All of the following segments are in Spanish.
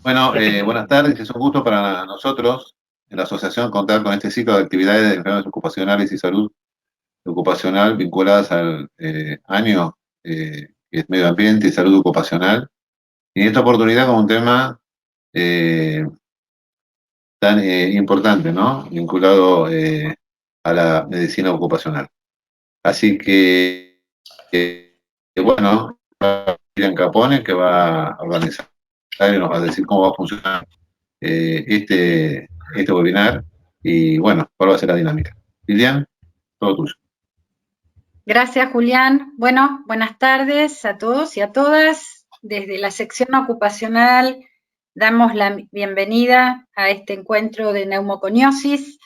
Bueno, buenas tardes. Es un gusto para nosotros, en la asociación, contar con este ciclo de actividades de enfermedades ocupacionales y salud ocupacional vinculadas al año que es medio ambiente y salud ocupacional. Y en esta oportunidad con un tema eh, tan importante, ¿no? Vinculado a la medicina ocupacional. Así bueno, Miriam Capone, que va a organizar y nos va a decir cómo va a funcionar este webinar y bueno, cuál va a ser la dinámica. Lilian, todo tuyo. Gracias, Julián. Bueno, buenas tardes a todos y a todas. Desde la sección ocupacional damos la bienvenida a este encuentro de neumoconiosis.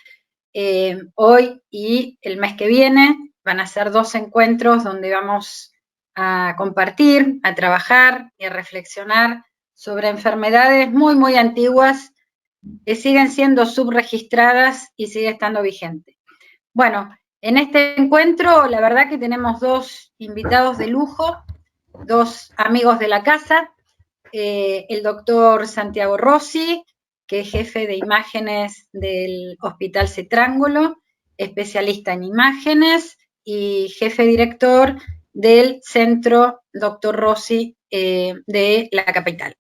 Hoy y el mes que viene van a ser 2 encuentros donde vamos a compartir, a trabajar y a reflexionar sobre enfermedades muy, muy antiguas que siguen siendo subregistradas y sigue estando vigente. Bueno, en este encuentro la verdad que tenemos 2 invitados de lujo, 2 amigos de la casa, el doctor Santiago Rossi, que es jefe de imágenes del Hospital Cetrángulo, especialista en imágenes y jefe director del Centro Dr. Rossi de la capital.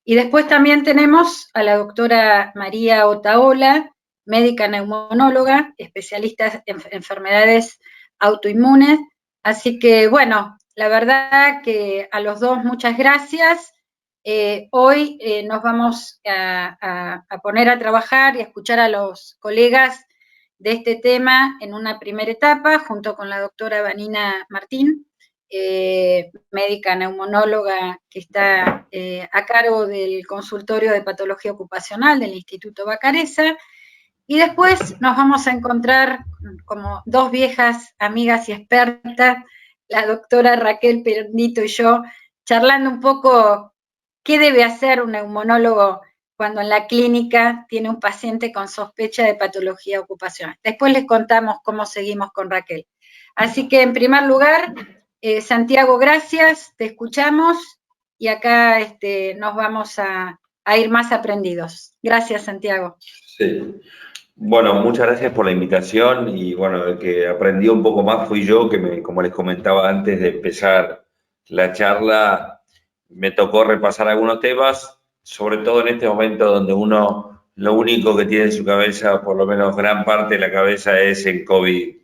Y después también tenemos a la doctora María Otaola, médica neumonóloga, especialista en enfermedades autoinmunes. Así que, bueno, la verdad que a los 2 muchas gracias. Hoy nos vamos a poner a trabajar y a escuchar a los colegas de este tema en una primera etapa, junto con la doctora Vanina Martín, médica neumonóloga que está a cargo del consultorio de patología ocupacional del Instituto Bacareza, y después nos vamos a encontrar como 2 viejas amigas y expertas, la doctora Raquel Perndito y yo, charlando un poco qué debe hacer un neumonólogo cuando en la clínica tiene un paciente con sospecha de patología ocupacional. Después les contamos cómo seguimos con Raquel. Así que, en primer lugar, Santiago, gracias, te escuchamos y acá nos vamos a ir más aprendidos. Gracias, Santiago. Sí. Bueno, muchas gracias por la invitación y bueno, el que aprendió un poco más fui yo, que como les comentaba antes de empezar la charla, me tocó repasar algunos temas, sobre todo en este momento donde uno lo único que tiene en su cabeza, por lo menos gran parte de la cabeza, es el COVID.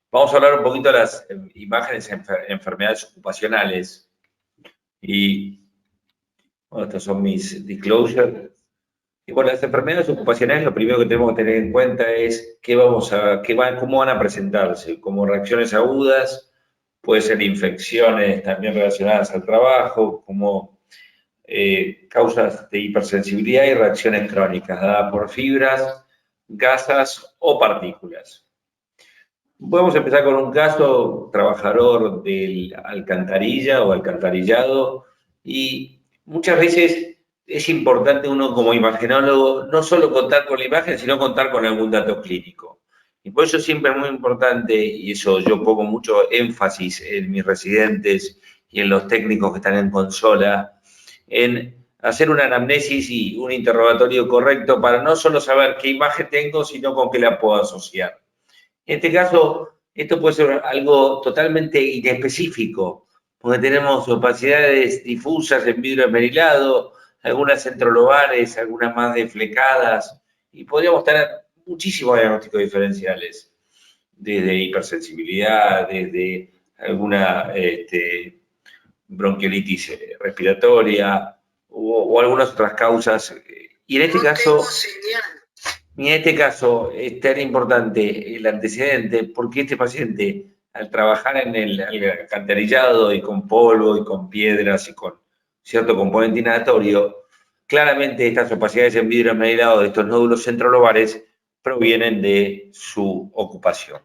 Vamos a hablar un poquito de las imágenes en enfermedades ocupacionales y bueno, estos son mis disclosures. Y bueno, las enfermedades ocupacionales, lo primero que tenemos que tener en cuenta es cómo van a presentarse, como reacciones agudas, puede ser infecciones también relacionadas al trabajo, como causas de hipersensibilidad y reacciones crónicas dadas por fibras, gasas o partículas. Podemos empezar con un caso, trabajador del alcantarilla o alcantarillado, y muchas veces es importante uno como imagenólogo no solo contar con la imagen, sino contar con algún dato clínico. Y por eso siempre es muy importante, y eso yo pongo mucho énfasis en mis residentes y en los técnicos que están en consola, en hacer una anamnesis y un interrogatorio correcto para no solo saber qué imagen tengo, sino con qué la puedo asociar. En este caso, esto puede ser algo totalmente inespecífico, porque tenemos opacidades difusas en vidrio esmerilado, algunas centrolobales, algunas más deflecadas, y podríamos tener muchísimos diagnósticos diferenciales, desde hipersensibilidad, desde alguna bronquiolitis respiratoria o algunas otras causas. Y en este caso... Y en este caso es tan importante el antecedente porque este paciente, al trabajar en el alcantarillado y con polvo y con piedras y con cierto componente inhalatorio, claramente estas opacidades en vidrio esmerilado de estos nódulos centrolobares provienen de su ocupación.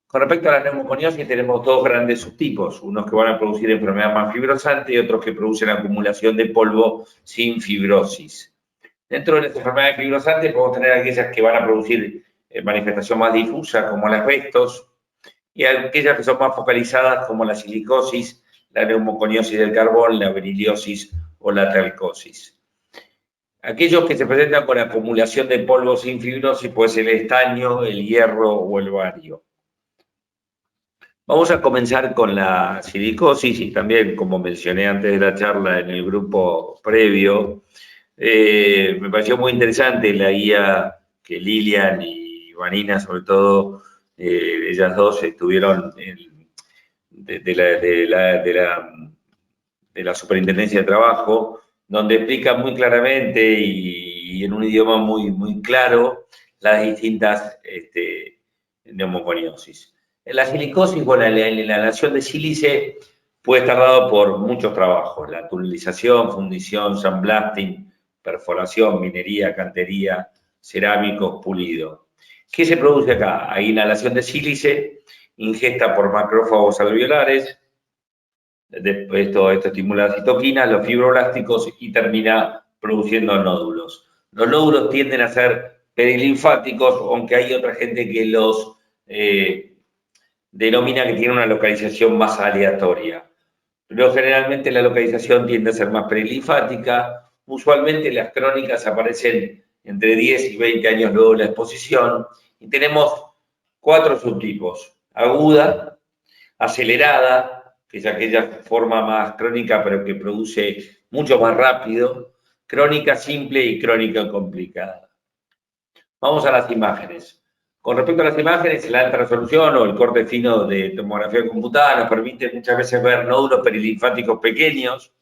Con respecto a las neumoconiosis tenemos 2 grandes subtipos, unos que van a producir enfermedad más fibrosante y otros que producen acumulación de polvo sin fibrosis. Dentro de las enfermedades fibrosantes podemos tener aquellas que van a producir manifestación más difusa, como las asbestos, y aquellas que son más focalizadas, como la silicosis, la neumoconiosis del carbón, la beriliosis o la talcosis. Aquellos que se presentan con acumulación de polvo sin fibrosis, puede ser el estaño, el hierro o el bario. Vamos a comenzar con la silicosis y también, como mencioné antes de la charla en el grupo previo, me pareció muy interesante la guía que Lilian y Vanina, sobre todo, ellas dos estuvieron de la Superintendencia de Trabajo, donde explica muy claramente y en un idioma muy claro las distintas neumoconiosis. La silicosis, bueno, la inhalación de sílice puede estar dado por muchos trabajos, la tunelización, fundición, sandblasting, perforación, minería, cantería, cerámicos, pulido. ¿Qué se produce acá? Hay inhalación de sílice, ingesta por macrófagos alveolares, después todo esto estimula la citoquina, los fibroblásticos y termina produciendo nódulos. Los nódulos tienden a ser perilinfáticos, aunque hay otra gente que los denomina que tiene una localización más aleatoria. Pero generalmente la localización tiende a ser más perilinfática. Usualmente las crónicas aparecen entre 10 y 20 años luego de la exposición. Y tenemos 4 subtipos: aguda, acelerada, que es aquella forma más crónica pero que produce mucho más rápido, crónica simple y crónica complicada. Vamos a las imágenes. Con respecto a las imágenes, la alta resolución o el corte fino de tomografía computada nos permite muchas veces ver nódulos perilinfáticos pequeños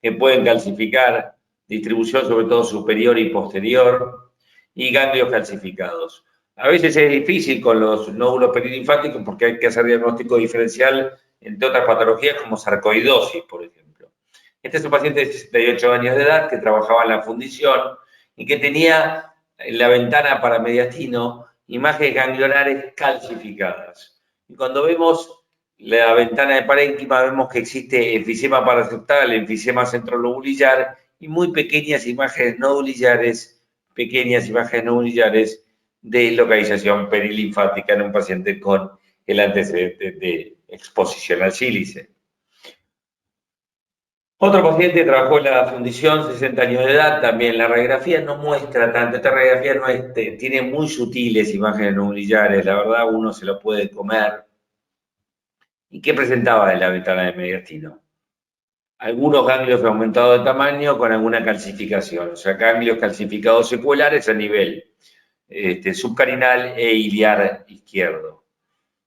que pueden calcificar, distribución sobre todo superior y posterior, y ganglios calcificados. A veces es difícil con los nódulos perilinfáticos porque hay que hacer diagnóstico diferencial entre otras patologías como sarcoidosis, por ejemplo. Este es un paciente de 68 años de edad que trabajaba en la fundición y que tenía en la ventana para mediastino imágenes ganglionares calcificadas. Y cuando vemos la ventana de parénquima, vemos que existe enfisema paraseptal, enfisema centrolobulillar y muy pequeñas imágenes nodulillares, de localización perilinfática en un paciente con el antecedente de exposición al sílice. Otro paciente trabajó en la fundición, 60 años de edad, también la radiografía no muestra tanto, esta radiografía no tiene muy sutiles imágenes nodulillares, la verdad uno se lo puede comer. ¿Y qué presentaba en la ventana de mediastino? Algunos ganglios aumentados de tamaño con alguna calcificación, o sea, ganglios calcificados secuelares a nivel subcarinal e iliar izquierdo.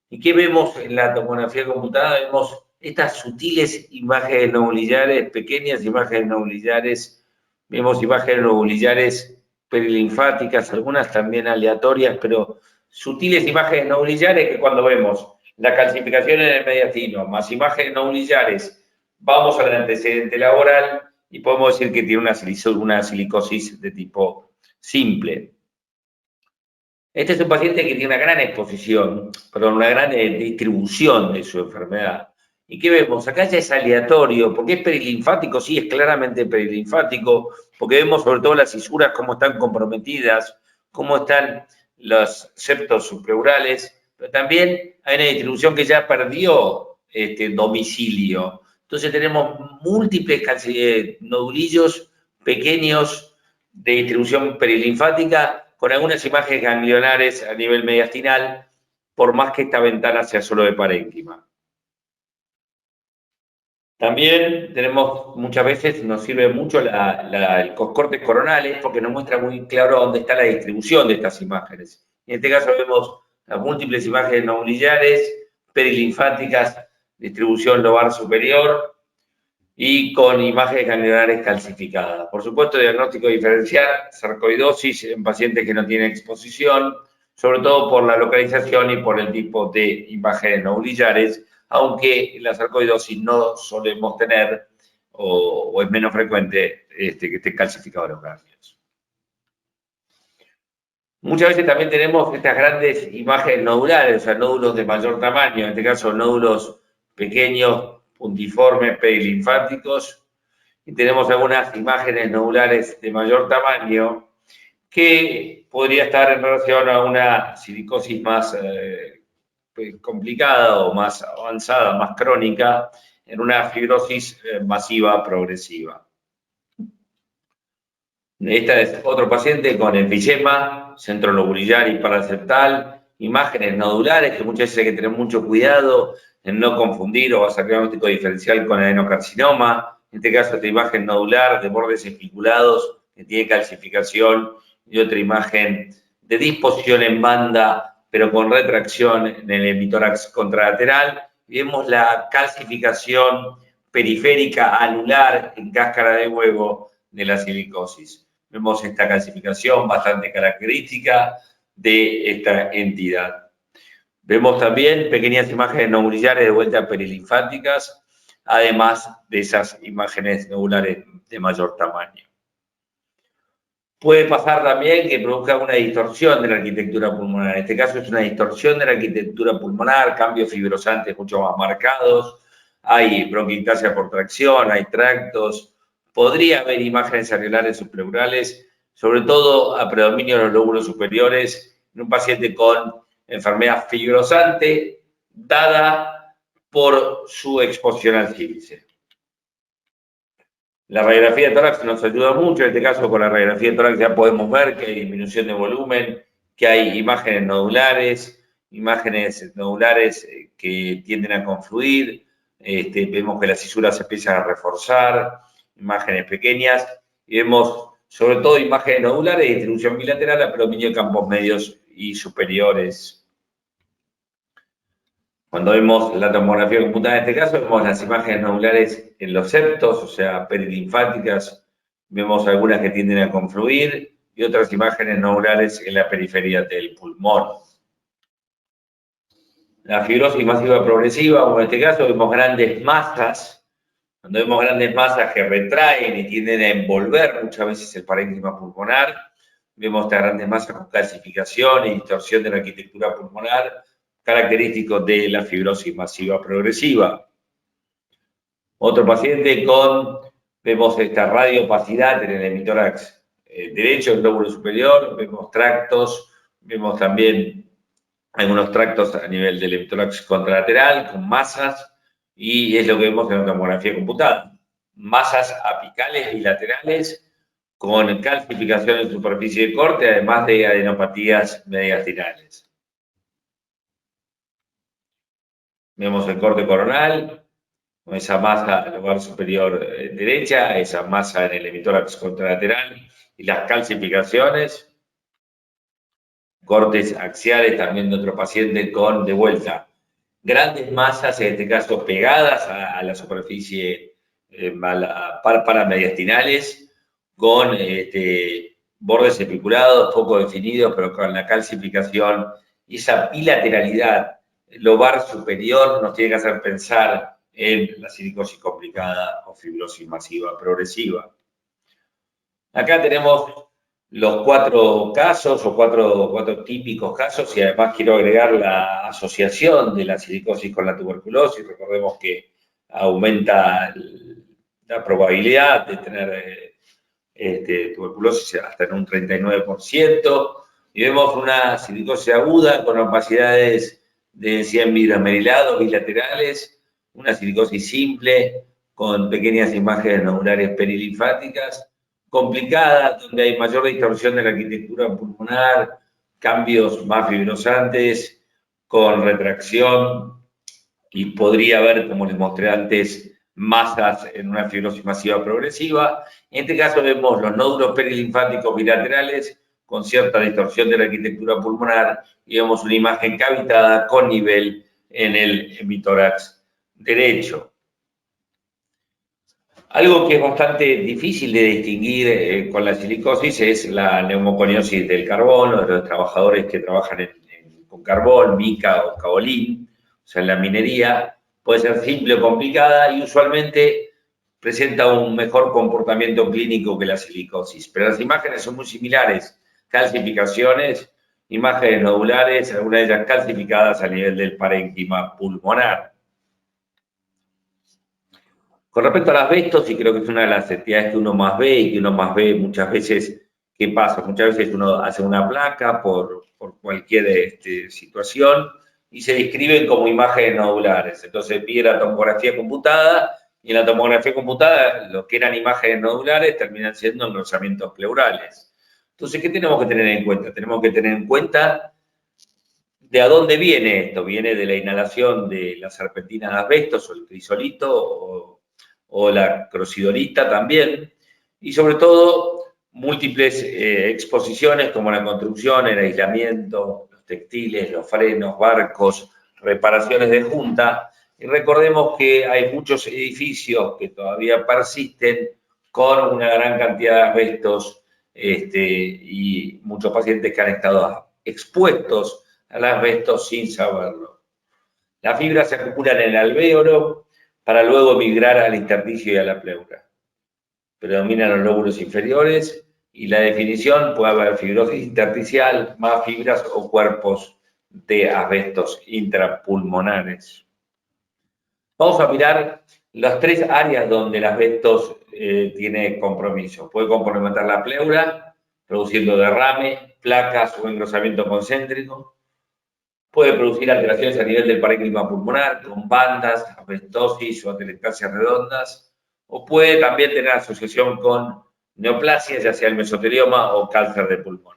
¿Y qué vemos en la tomografía computada? Vemos estas sutiles imágenes nodulillares, pequeñas imágenes nodulillares, vemos imágenes nodulillares perilinfáticas, algunas también aleatorias, pero sutiles imágenes nodulillares que cuando vemos la calcificación en el mediastino, más imágenes nodulillares, vamos al antecedente laboral y podemos decir que tiene una silicosis de tipo simple. Este es un paciente que tiene una gran exposición, una gran distribución de su enfermedad. ¿Y qué vemos? Acá ya es aleatorio, porque es perilinfático, sí, es claramente perilinfático, porque vemos sobre todo las fisuras, cómo están comprometidas, cómo están los septos subpleurales, pero también hay una distribución que ya perdió domicilio. Entonces tenemos múltiples nodulillos pequeños de distribución perilinfática, con algunas imágenes ganglionares a nivel mediastinal, por más que esta ventana sea solo de parénquima. También tenemos, muchas veces nos sirve mucho los cortes coronales porque nos muestra muy claro dónde está la distribución de estas imágenes. En este caso vemos las múltiples imágenes nodulillares, perilinfáticas, distribución lobar superior, y con imágenes ganglionares calcificadas. Por supuesto, diagnóstico diferencial, sarcoidosis en pacientes que no tienen exposición, sobre todo por la localización y por el tipo de imágenes nodulillares, aunque la sarcoidosis no solemos tener o es menos frecuente que estén calcificados los ganglios. Muchas veces también tenemos estas grandes imágenes nodulares, o sea, nódulos de mayor tamaño, en este caso nódulos pequeños, puntiformes, perilinfáticos, y tenemos algunas imágenes nodulares de mayor tamaño que podría estar en relación a una silicosis más complicada o más avanzada, más crónica, en una fibrosis masiva progresiva. Esta es otro paciente con enfisema centrolobulillar y paraseptal, imágenes nodulares que muchas veces hay que tener mucho cuidado en no confundir o hacer diagnóstico diferencial con adenocarcinoma. En este caso, esta imagen nodular de bordes espiculados que tiene calcificación y otra imagen de disposición en banda, pero con retracción en el hemitórax contralateral. Y vemos la calcificación periférica anular en cáscara de huevo de la silicosis. Vemos esta calcificación bastante característica de esta entidad. Vemos también pequeñas imágenes nodulillares de vuelta perilinfáticas, además de esas imágenes nodulares de mayor tamaño. Puede pasar también que produzca una distorsión de la arquitectura pulmonar. En este caso es una distorsión de la arquitectura pulmonar, cambios fibrosantes mucho más marcados, hay bronquiectasia por tracción, hay tractos. Podría haber imágenes areolares subpleurales, sobre todo a predominio de los lóbulos superiores, en un paciente con enfermedad fibrosante, dada por su exposición al sílice. La radiografía de tórax nos ayuda mucho, en este caso con la radiografía de tórax ya podemos ver que hay disminución de volumen, que hay imágenes nodulares que tienden a confluir, vemos que las cisuras se empiezan a reforzar, imágenes pequeñas, y vemos sobre todo imágenes nodulares de distribución bilateral a predominio de campos medios y superiores. Cuando vemos la tomografía computada en este caso, vemos las imágenes nodulares en los septos, o sea, perilinfáticas, vemos algunas que tienden a confluir y otras imágenes nodulares en la periferia del pulmón. La fibrosis masiva progresiva, o en este caso vemos grandes masas. Cuando vemos grandes masas que retraen y tienden a envolver muchas veces el parénquima pulmonar, vemos estas grandes masas con calcificación y distorsión de la arquitectura pulmonar, característico de la fibrosis masiva progresiva. Otro paciente vemos esta radiopacidad en el hemitórax derecho, el lóbulo superior, vemos tractos, vemos también algunos tractos a nivel del hemitórax contralateral con masas, y es lo que vemos en la tomografía computada. Masas apicales bilaterales con calcificación en superficie de corte, además de adenopatías mediastinales. Vemos el corte coronal, con esa masa en el lugar superior derecha, esa masa en el hemitórax contralateral y las calcificaciones. Cortes axiales también de otro paciente con, de vuelta, grandes masas, en este caso pegadas a la superficie paramediastinales, con bordes espiculados, poco definidos, pero con la calcificación y esa bilateralidad lobar superior nos tiene que hacer pensar en la silicosis complicada o fibrosis masiva progresiva. Acá tenemos los 4 casos o cuatro típicos casos, y además quiero agregar la asociación de la silicosis con la tuberculosis. Recordemos que aumenta la probabilidad de tener tuberculosis hasta en un 39%, y vemos una silicosis aguda con opacidades de 100 vidroesmerilados bilaterales, una silicosis simple con pequeñas imágenes nodulares perilinfáticas, complicada, donde hay mayor distorsión de la arquitectura pulmonar, cambios más fibrosantes, con retracción, y podría haber, como les mostré antes, masas en una fibrosis masiva progresiva. En este caso vemos los nódulos perilinfáticos bilaterales con cierta distorsión de la arquitectura pulmonar, y vemos una imagen cavitada con nivel en el hemitórax derecho. Algo que es bastante difícil de distinguir con la silicosis es la neumoconiosis del carbón, de los trabajadores que trabajan con carbón, mica o caolín, o sea, en la minería. Puede ser simple o complicada y usualmente presenta un mejor comportamiento clínico que la silicosis, pero las imágenes son muy similares. Calcificaciones, imágenes nodulares, algunas de ellas calcificadas a nivel del parénquima pulmonar. Con respecto a las asbestos, y creo que es una de las entidades que uno más ve y que uno más ve muchas veces, ¿qué pasa? Muchas veces uno hace una placa por cualquier situación y se describen como imágenes nodulares. Entonces pide la tomografía computada Y en la tomografía computada, lo que eran imágenes nodulares terminan siendo engrosamientos pleurales. Entonces, ¿qué tenemos que tener en cuenta? Tenemos que tener en cuenta de a dónde viene esto. Viene de la inhalación de la serpentina de asbestos o el crisolito o la crocidolita también. Y sobre todo, múltiples exposiciones como la construcción, el aislamiento, los textiles, los frenos, barcos, reparaciones de junta. Y recordemos que hay muchos edificios que todavía persisten con una gran cantidad de asbestos y muchos pacientes que han estado expuestos al asbesto sin saberlo. Las fibras se acumulan en el alvéolo para luego migrar al intersticio y a la pleura. Predominan los lóbulos inferiores y la definición puede haber fibrosis intersticial, más fibras o cuerpos de asbestos intrapulmonares. Vamos a mirar las 3 áreas donde el asbestos tiene compromiso. Puede comprometer la pleura, produciendo derrame, placas o engrosamiento concéntrico. Puede producir alteraciones a nivel del parénquima pulmonar, con bandas, asbestosis o atelectasias redondas. O puede también tener asociación con neoplasias, ya sea el mesotelioma o cáncer de pulmón.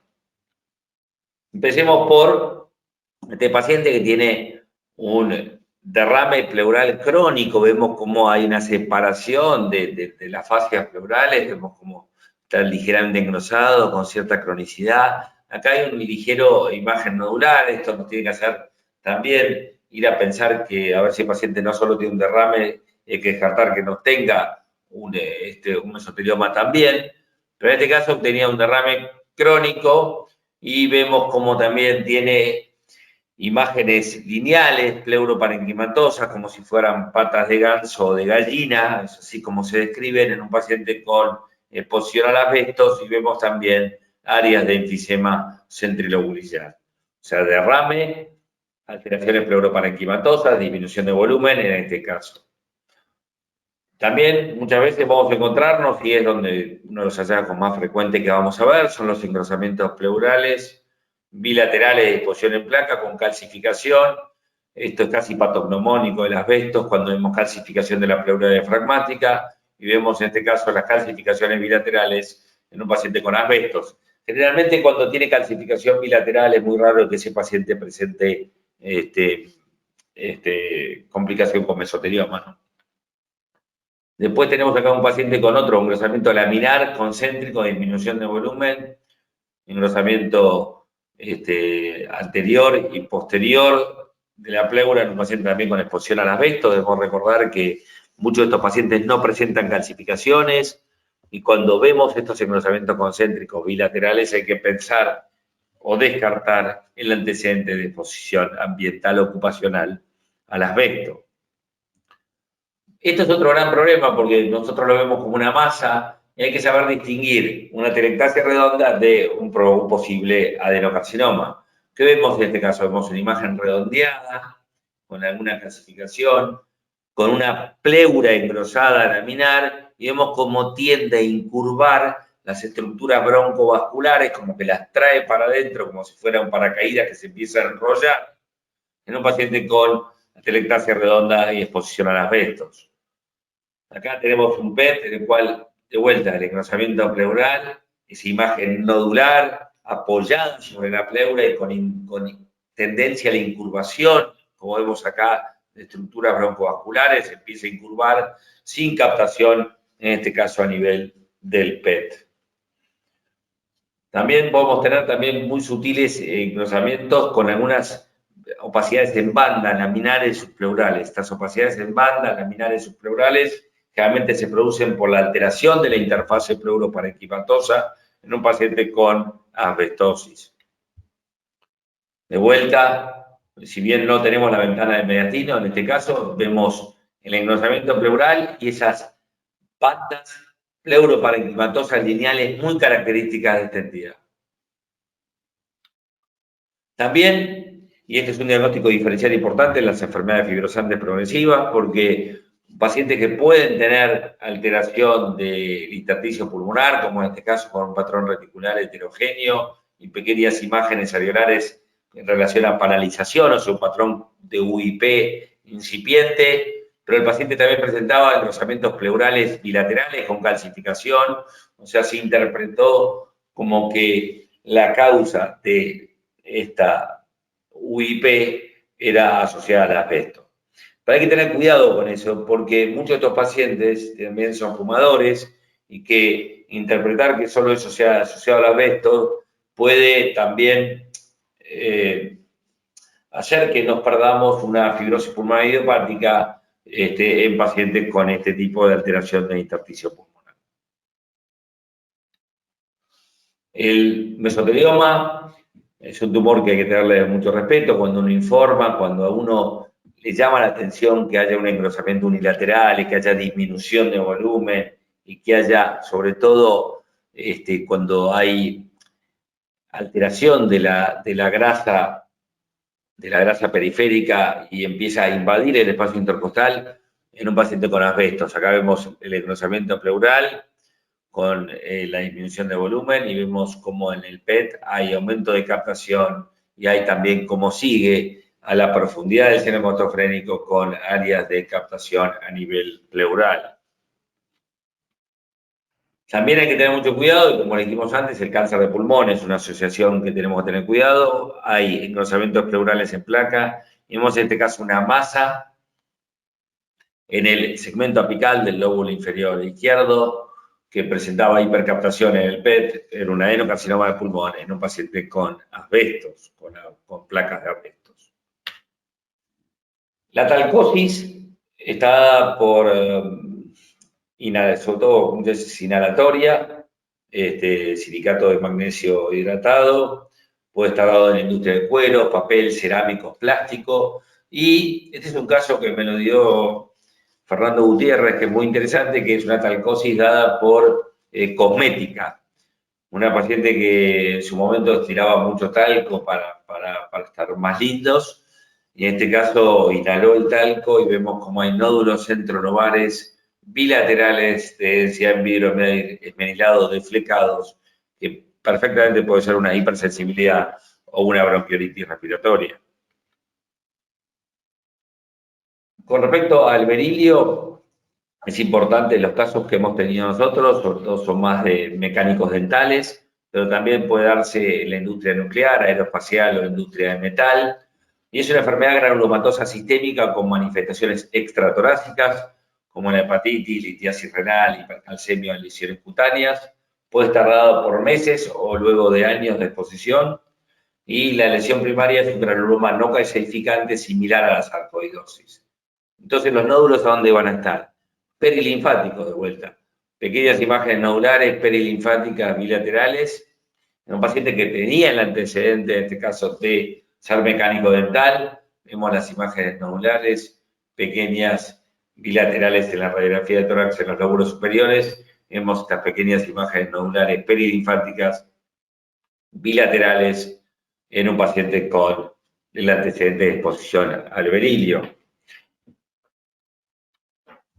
Empecemos por este paciente que tiene un derrame pleural crónico. Vemos cómo hay una separación de las fascias pleurales, vemos cómo está ligeramente engrosado, con cierta cronicidad. Acá hay un ligero imagen nodular. Esto nos tiene que hacer también ir a pensar que a ver si el paciente no solo tiene un derrame, hay que descartar que no tenga un mesotelioma también, pero en este caso tenía un derrame crónico y vemos cómo también tiene imágenes lineales, pleuroparenquimatosas, como si fueran patas de ganso o de gallina, es así como se describen en un paciente con exposición al asbestos, y vemos también áreas de enfisema centrilobular. O sea, derrame, alteraciones pleuroparenquimatosas, disminución de volumen en este caso. También muchas veces vamos a encontrarnos, y es donde uno de los hallazgos más frecuentes que vamos a ver, son los engrosamientos pleurales bilaterales de disposición en placa con calcificación. Esto es casi patognomónico del asbestos cuando vemos calcificación de la pleura diafragmática, y vemos en este caso las calcificaciones bilaterales en un paciente con asbestos. Generalmente cuando tiene calcificación bilateral es muy raro que ese paciente presente complicación con mesotelioma, ¿no? Después tenemos acá un paciente con otro engrosamiento laminar, concéntrico, disminución de volumen, engrosamiento anterior y posterior de la pleura en un paciente también con exposición al asbesto. Debemos recordar que muchos de estos pacientes no presentan calcificaciones, y cuando vemos estos engrosamientos concéntricos bilaterales hay que pensar o descartar el antecedente de exposición ambiental ocupacional al asbesto. Esto es otro gran problema porque nosotros lo vemos como una masa y hay que saber distinguir una atelectasia redonda de un posible adenocarcinoma. ¿Qué vemos en este caso? Vemos una imagen redondeada, con alguna calcificación, con una pleura engrosada laminar, y vemos cómo tiende a incurvar las estructuras broncovasculares, como que las trae para adentro, como si fuera un paracaídas que se empieza a enrollar, en un paciente con atelectasia redonda y exposición a asbestos. Acá tenemos un PET en el cual, de vuelta, el engrosamiento pleural, esa imagen nodular apoyada sobre la pleura y con tendencia a la incurvación, como vemos acá, de estructuras broncovasculares, empieza a incurvar sin captación, en este caso a nivel del PET. También podemos tener también muy sutiles engrosamientos con algunas opacidades en banda, laminares subpleurales. Estas opacidades en banda, laminares subpleurales, generalmente se producen por la alteración de la interfase pleuroparenquimatosa en un paciente con asbestosis. De vuelta, si bien no tenemos la ventana de mediastino, en este caso vemos el engrosamiento pleural y esas bandas pleuroparenquimatosas lineales muy características de esta entidad. También, y este es un diagnóstico diferencial importante en las enfermedades fibrosantes progresivas, porque pacientes que pueden tener alteración del intersticio pulmonar, como en este caso con un patrón reticular heterogéneo y pequeñas imágenes alveolares en relación a paralización, o sea, un patrón de UIP incipiente, pero el paciente también presentaba engrosamientos pleurales bilaterales con calcificación, o sea, se interpretó como que la causa de esta UIP era asociada al asbesto. Pero hay que tener cuidado con eso, porque muchos de estos pacientes también son fumadores y que interpretar que solo eso sea asociado al asbesto puede también hacer que nos perdamos una fibrosis pulmonar idiopática en pacientes con este tipo de alteración de intersticio pulmonar. El mesotelioma es un tumor que hay que tenerle mucho respeto cuando uno informa, cuando a uno le llama la atención que haya un engrosamiento unilateral y que haya disminución de volumen y que haya, sobre todo, cuando hay alteración de la grasa periférica y empieza a invadir el espacio intercostal en un paciente con asbestos. Acá vemos el engrosamiento pleural con la disminución de volumen y vemos cómo en el PET hay aumento de captación y hay también cómo sigue a la profundidad del seno hemotofrénico con áreas de captación a nivel pleural. También hay que tener mucho cuidado, y como le dijimos antes, el cáncer de pulmón es una asociación que tenemos que tener cuidado. Hay engrosamientos pleurales en placa. Vemos en este caso una masa en el segmento apical del lóbulo inferior izquierdo que presentaba hipercaptación en el PET, era un adenocarcinoma de pulmón en un paciente con asbestos, con placas de asbestos. La talcosis está dada por, sobre todo, muchas veces inhalatoria, silicato de magnesio hidratado, puede estar dado en la industria de cuero, papel, cerámicos, plástico, y este es un caso que me lo dio Fernando Gutiérrez, que es muy interesante, que es una talcosis dada por cosmética. Una paciente que en su momento estiraba mucho talco para estar más lindos, y en este caso inhaló el talco y vemos como hay nódulos centrolobares bilaterales de densidad en vidrio esmerilado deflecados, que perfectamente puede ser una hipersensibilidad o una bronquiolitis respiratoria. Con respecto al berilio, es importante los casos que hemos tenido nosotros, sobre todo son más de mecánicos dentales, pero también puede darse en la industria nuclear, aeroespacial o industria de metal. Y es una enfermedad granulomatosa sistémica con manifestaciones extratorácicas, como la hepatitis, litiasis renal, hipercalcemia o lesiones cutáneas. Puede estar dado por meses o luego de años de exposición. Y la lesión primaria es un granuloma no calcificante similar a la sarcoidosis. Entonces, ¿los nódulos a dónde van a estar? Perilinfáticos, de vuelta. Pequeñas imágenes nodulares perilinfáticas bilaterales en un paciente que tenía el antecedente, en este caso, de ser mecánico dental. Vemos las imágenes nodulares, pequeñas bilaterales en la radiografía de tórax en los lóbulos superiores. Vemos estas pequeñas imágenes nodulares perilinfáticas bilaterales en un paciente con el antecedente de exposición al berilio.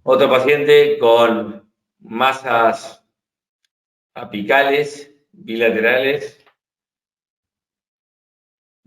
Otro paciente con masas apicales bilaterales.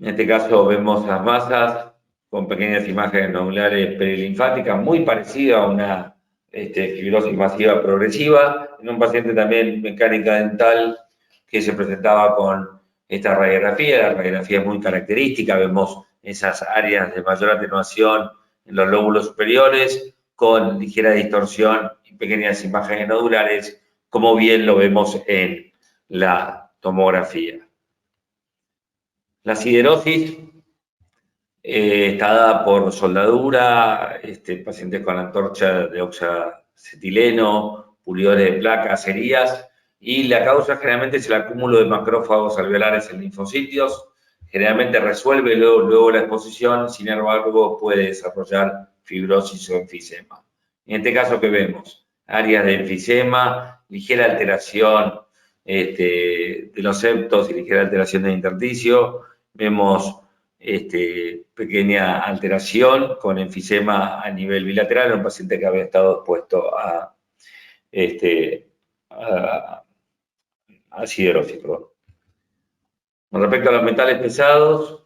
En este caso vemos las masas con pequeñas imágenes nodulares perilinfáticas, muy parecida a una fibrosis masiva progresiva, en un paciente también mecánica dental que se presentaba con esta radiografía. La radiografía es muy característica, vemos esas áreas de mayor atenuación en los lóbulos superiores, con ligera distorsión y pequeñas imágenes nodulares, como bien lo vemos en la tomografía. La siderosis está dada por soldadura, pacientes con antorcha de oxacetileno, pulidores de placas, herías, y la causa generalmente es el acúmulo de macrófagos alveolares en linfocitos. Generalmente resuelve luego la exposición, sin embargo puede desarrollar fibrosis o enfisema. En este caso, ¿qué vemos? Áreas de enfisema, ligera alteración de los septos y ligera alteración del intersticio. Vemos pequeña alteración con enfisema a nivel bilateral en un paciente que había estado expuesto a siderosis. Con respecto a los metales pesados,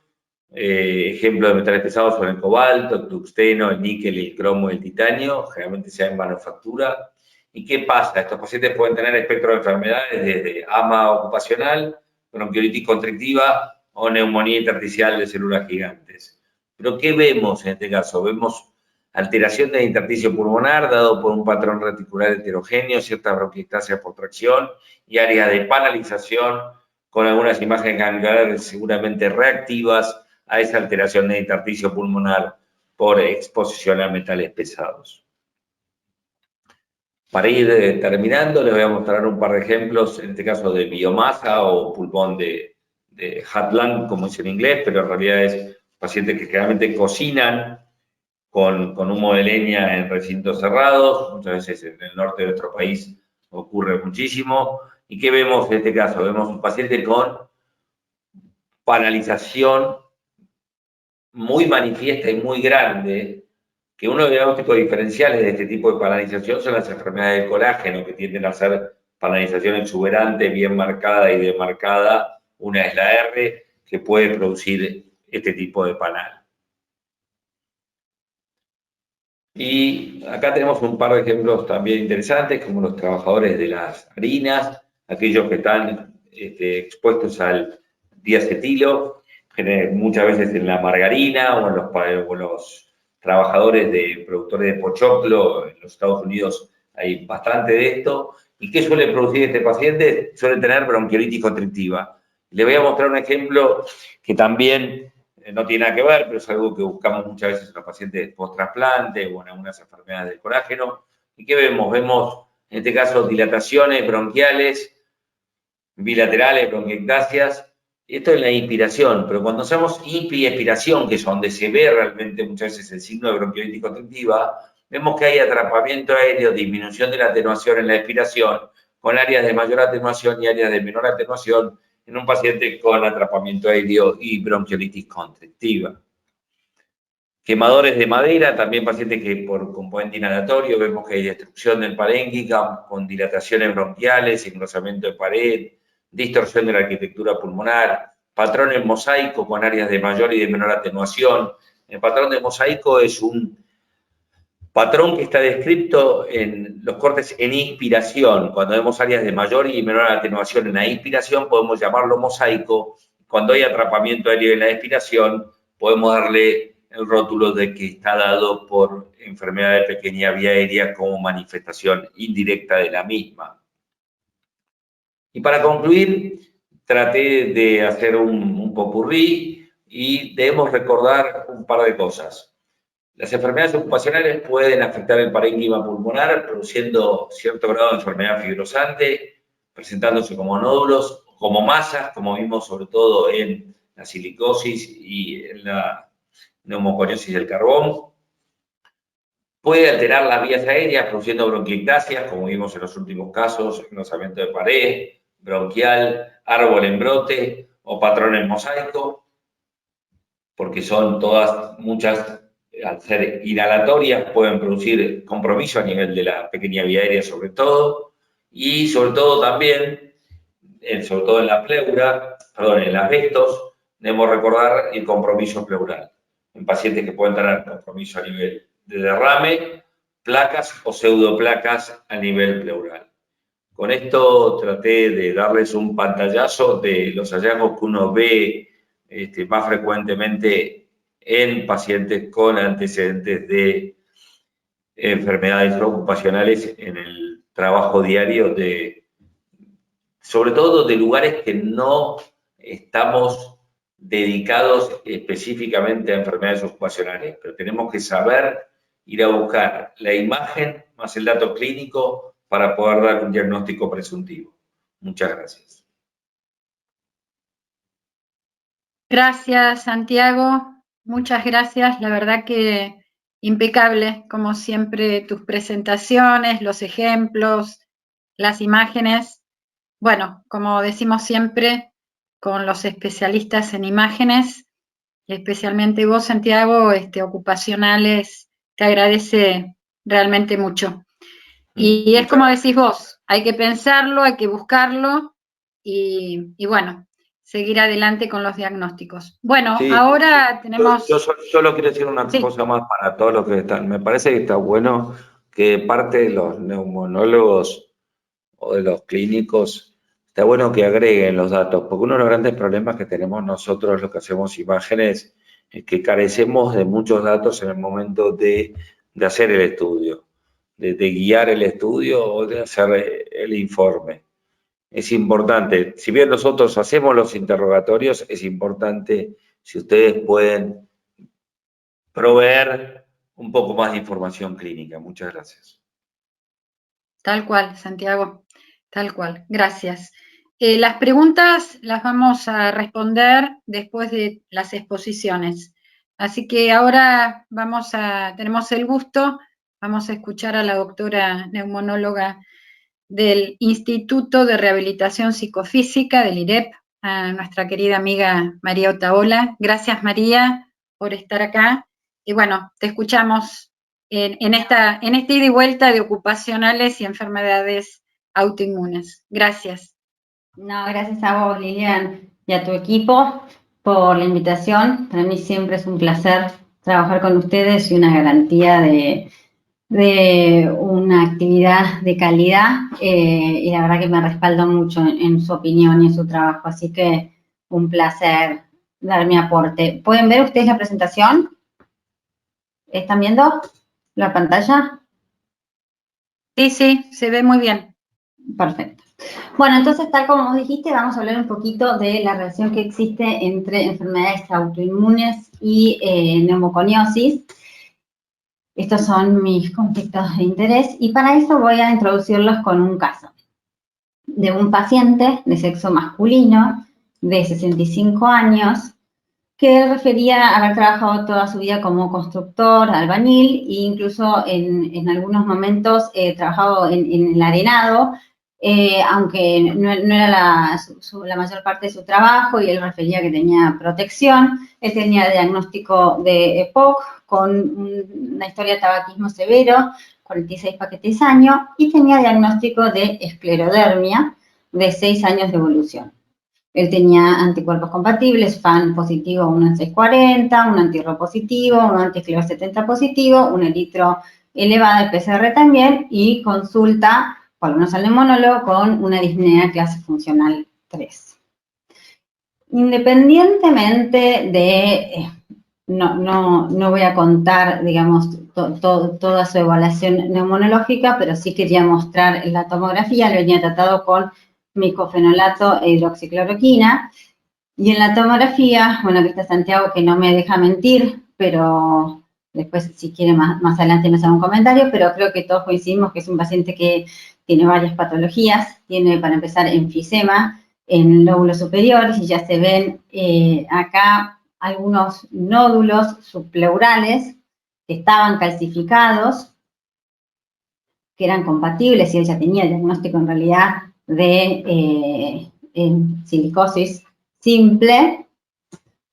Ejemplos de metales pesados son el cobalto, el tungsteno, el níquel, el cromo y el titanio, generalmente se da en manufactura. ¿Y qué pasa? Estos pacientes pueden tener espectro de enfermedades desde asma ocupacional, bronquiolitis constrictiva o neumonía intersticial de células gigantes. Pero ¿qué vemos en este caso? Vemos alteración del intersticio pulmonar dado por un patrón reticular heterogéneo, cierta bronquiectasia por tracción y áreas de panalización con algunas imágenes ganglionares seguramente reactivas a esa alteración del intersticio pulmonar por exposición a metales pesados. Para ir terminando, les voy a mostrar un par de ejemplos, en este caso de biomasa o pulmón de Hatland, como dice en inglés, pero en realidad es pacientes que generalmente cocinan con humo de leña en recintos cerrados, muchas veces en el norte de nuestro país ocurre muchísimo. ¿Y qué vemos en este caso? Vemos un paciente con panalización muy manifiesta y muy grande, que uno de los diagnósticos diferenciales de este tipo de panalización son las enfermedades del colágeno, que tienden a ser panalización exuberante, bien marcada y demarcada. Una es la R, que puede producir este tipo de panal. Y acá tenemos un par de ejemplos también interesantes, como los trabajadores de las harinas, aquellos que están expuestos al diacetilo, muchas veces en la margarina o en los trabajadores de productores de pochoclo. En los Estados Unidos hay bastante de esto. ¿Y qué suele producir este paciente? Suele tener bronquiolitis constrictiva. Le voy a mostrar un ejemplo que también no tiene nada que ver, pero es algo que buscamos muchas veces en los pacientes post-trasplante o en algunas enfermedades del colágeno. ¿Y qué vemos? Vemos, en este caso, dilataciones bronquiales, bilaterales, bronquiectasias. Esto es la inspiración, pero cuando hacemos inspi y expiración, que es donde se ve realmente muchas veces el signo de bronquiolitis constrictiva, vemos que hay atrapamiento aéreo, disminución de la atenuación en la expiración, con áreas de mayor atenuación y áreas de menor atenuación en un paciente con atrapamiento aéreo y bronquiolitis constrictiva. Quemadores de madera, también pacientes que por componente inhalatorio vemos que hay destrucción del parénquica con dilataciones bronquiales, engrosamiento de pared, distorsión de la arquitectura pulmonar, patrones mosaico con áreas de mayor y de menor atenuación. El patrón de mosaico es un patrón que está descrito en los cortes en inspiración. Cuando vemos áreas de mayor y menor atenuación en la inspiración, podemos llamarlo mosaico. Cuando hay atrapamiento aéreo en la expiración, podemos darle el rótulo de que está dado por enfermedad de pequeña vía aérea como manifestación indirecta de la misma. Y para concluir, traté de hacer un popurrí y debemos recordar un par de cosas. Las enfermedades ocupacionales pueden afectar el parénquima pulmonar, produciendo cierto grado de enfermedad fibrosante, presentándose como nódulos, como masas, como vimos sobre todo en la silicosis y en la neumoconiosis del carbón. Puede alterar las vías aéreas, produciendo bronquiectasias, como vimos en los últimos casos, engrosamiento de pared, bronquial, árbol en brote o patrón en mosaico, porque son todas, muchas, al ser inhalatorias, pueden producir compromiso a nivel de la pequeña vía aérea sobre todo, y sobre todo también, sobre todo en la pleura, perdón, en las vestos, debemos recordar el compromiso pleural, en pacientes que pueden tener compromiso a nivel de derrame, placas o pseudoplacas a nivel pleural. Con esto traté de darles un pantallazo de los hallazgos que uno ve más frecuentemente en pacientes con antecedentes de enfermedades ocupacionales en el trabajo diario, sobre todo de lugares que no estamos dedicados específicamente a enfermedades ocupacionales, pero tenemos que saber ir a buscar la imagen más el dato clínico para poder dar un diagnóstico presuntivo. Muchas gracias. Gracias, Santiago. Muchas gracias. La verdad que impecable, como siempre, tus presentaciones, los ejemplos, las imágenes. Bueno, como decimos siempre, con los especialistas en imágenes, especialmente vos, Santiago, ocupacionales, te agradece realmente mucho. Y es como decís vos, hay que pensarlo, hay que buscarlo y bueno, seguir adelante con los diagnósticos. Bueno, Sí, ahora tenemos... yo solo quiero decir una Sí. cosa más para todos los que están. Me parece que está bueno que parte de los neumonólogos o de los clínicos, está bueno que agreguen los datos, porque uno de los grandes problemas que tenemos nosotros, los que hacemos imágenes, es que carecemos de muchos datos en el momento de hacer el estudio, de guiar el estudio o de hacer el informe. Es importante, si bien nosotros hacemos los interrogatorios, es importante si ustedes pueden proveer un poco más de información clínica. Muchas gracias. Tal cual, Santiago, tal cual. Gracias. Las preguntas las vamos a responder después de las exposiciones. Así que ahora tenemos el gusto, vamos a escuchar a la doctora neumonóloga del Instituto de Rehabilitación Psicofísica del IREP, a nuestra querida amiga María Otaola. Gracias, María, por estar acá. Y bueno, te escuchamos en esta ida y vuelta de ocupacionales y enfermedades autoinmunes. Gracias. No, gracias a vos, Lilian, y a tu equipo por la invitación. Para mí siempre es un placer trabajar con ustedes y una garantía de una actividad de calidad, y la verdad que me respaldo mucho en su opinión y en su trabajo, así que un placer dar mi aporte. ¿Pueden ver ustedes la presentación? ¿Están viendo la pantalla? Sí, sí, se ve muy bien. Perfecto. Bueno, entonces, tal como vos dijiste, vamos a hablar un poquito de la relación que existe entre enfermedades autoinmunes y neumoconiosis. Estos son mis conflictos de interés y para eso voy a introducirlos con un caso de un paciente de sexo masculino de 65 años que refería a haber trabajado toda su vida como constructor, albañil e incluso en algunos momentos trabajado en el arenado, aunque no era la mayor parte de su trabajo, y él refería que tenía protección. Él tenía diagnóstico de EPOC con una historia de tabaquismo severo, 46 paquetes año, y tenía diagnóstico de esclerodermia de 6 años de evolución. Él tenía anticuerpos compatibles, FAN positivo 1 en 640, un antirro positivo, un antisclero 70 positivo, un eritro elevado, el PCR también, y consulta por lo menos al neumonólogo con una disnea clase funcional 3. Independientemente de, no voy a contar, digamos, toda su evaluación neumonológica, pero sí quería mostrar la tomografía. Lo venía tratado con micofenolato e hidroxicloroquina. Y en la tomografía, bueno, aquí está Santiago que no me deja mentir, pero después si quiere más adelante me hace un comentario, pero creo que todos coincidimos que es un paciente que tiene varias patologías. Tiene, para empezar, enfisema en el lóbulo superior, y ya se ven acá algunos nódulos subpleurales que estaban calcificados, que eran compatibles, y él ya tenía el diagnóstico en realidad de silicosis simple.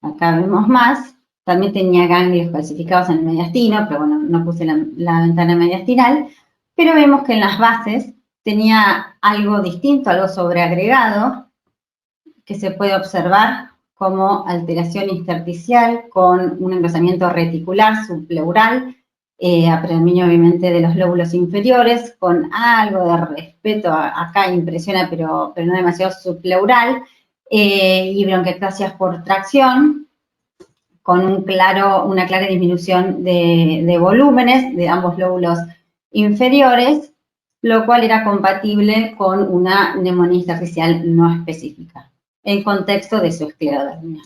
Acá vemos más. También tenía ganglios calcificados en el mediastino, pero bueno, no puse la ventana mediastinal. Pero vemos que en las bases tenía algo distinto, algo sobreagregado, que se puede observar como alteración intersticial con un engrosamiento reticular subpleural, a predominio obviamente de los lóbulos inferiores, con algo de respeto, acá impresiona, pero no demasiado, subpleural, y bronquiectasias por tracción, con una clara disminución de volúmenes de ambos lóbulos inferiores, lo cual era compatible con una neumonía intersticial no específica, en contexto de su esclerodermia.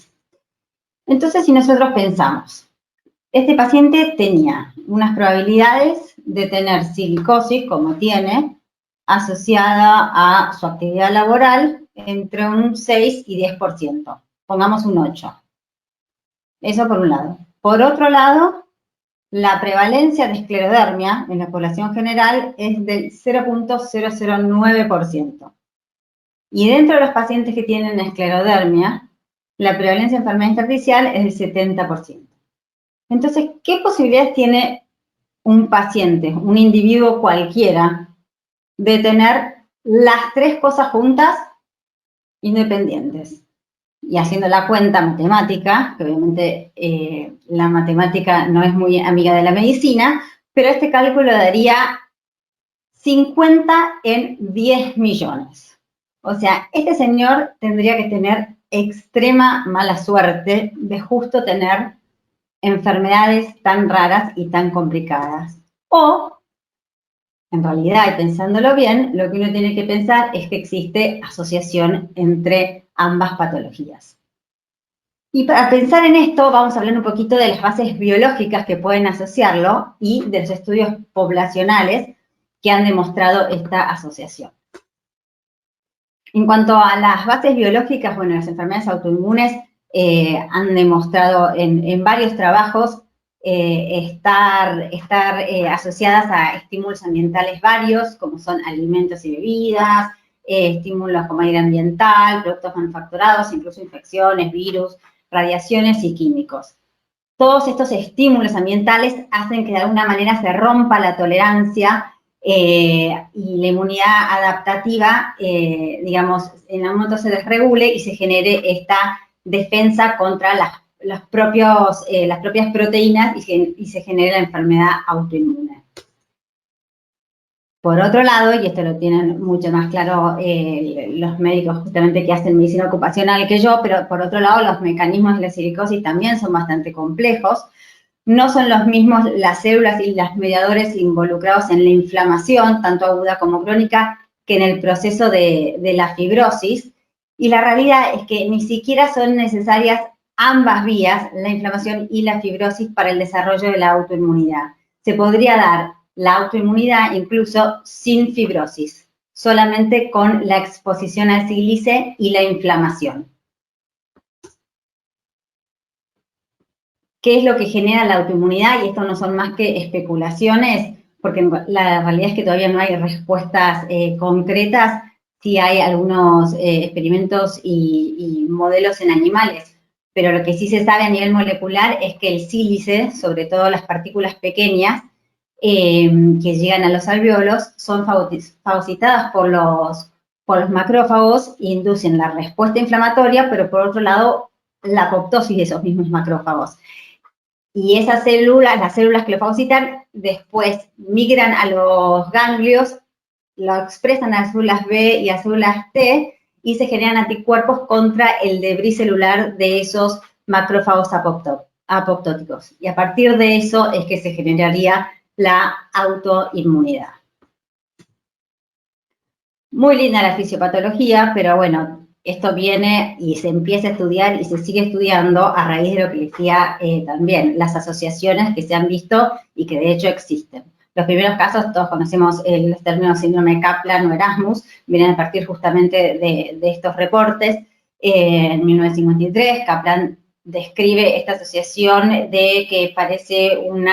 Entonces, si nosotros pensamos, este paciente tenía unas probabilidades de tener silicosis, como tiene, asociada a su actividad laboral, entre un 6 y 10%, pongamos un 8. Eso por un lado. Por otro lado, la prevalencia de esclerodermia en la población general es del 0.009%. Y dentro de los pacientes que tienen esclerodermia, la prevalencia de enfermedad intersticial es del 70%. Entonces, ¿qué posibilidades tiene un paciente, un individuo cualquiera, de tener las tres cosas juntas independientes? y haciendo la cuenta matemática, que obviamente la matemática no es muy amiga de la medicina, pero este cálculo daría 50 en 10 millones. O sea, este señor tendría que tener extrema mala suerte de justo tener enfermedades tan raras y tan complicadas. O, en realidad, y pensándolo bien, lo que uno tiene que pensar es que existe asociación entre ambas patologías. Y para pensar en esto, vamos a hablar un poquito de las bases biológicas que pueden asociarlo y de los estudios poblacionales que han demostrado esta asociación. En cuanto a las bases biológicas, bueno, las enfermedades autoinmunes han demostrado en varios trabajos estar asociadas a estímulos ambientales varios, como son alimentos y bebidas, estímulos como aire ambiental, productos manufacturados, incluso infecciones, virus, radiaciones y químicos. Todos estos estímulos ambientales hacen que de alguna manera se rompa la tolerancia y la inmunidad adaptativa, digamos, en algún momento se desregule y se genere esta defensa contra las propias proteínas y se genere la enfermedad autoinmune. Por otro lado, y esto lo tienen mucho más claro los médicos justamente que hacen medicina ocupacional que yo, pero por otro lado los mecanismos de la silicosis también son bastante complejos. No son los mismos las células y los mediadores involucrados en la inflamación, tanto aguda como crónica, que en el proceso de la fibrosis. Y la realidad es que ni siquiera son necesarias ambas vías, la inflamación y la fibrosis, para el desarrollo de la autoinmunidad. Se podría dar la autoinmunidad incluso sin fibrosis, solamente con la exposición al sílice y la inflamación. ¿Qué es lo que genera la autoinmunidad? Y esto no son más que especulaciones, porque la realidad es que todavía no hay respuestas concretas. Sí hay algunos experimentos y modelos en animales, pero lo que sí se sabe a nivel molecular es que el sílice, sobre todo las partículas pequeñas que llegan a los alvéolos, son fagocitadas por los macrófagos e inducen la respuesta inflamatoria, pero por otro lado, la apoptosis de esos mismos macrófagos. Y esas células, las células que lo fagocitan, después migran a los ganglios, lo expresan a células B y a células T, y se generan anticuerpos contra el debris celular de esos macrófagos apoptóticos. Y a partir de eso es que se generaría la autoinmunidad. Muy linda la fisiopatología, pero bueno, esto viene y se empieza a estudiar y se sigue estudiando a raíz de lo que decía también, las asociaciones que se han visto y que de hecho existen. Los primeros casos, todos conocemos los términos síndrome Kaplan o Erasmus, vienen a partir justamente de estos reportes. En 1953, Kaplan describe esta asociación de que parece un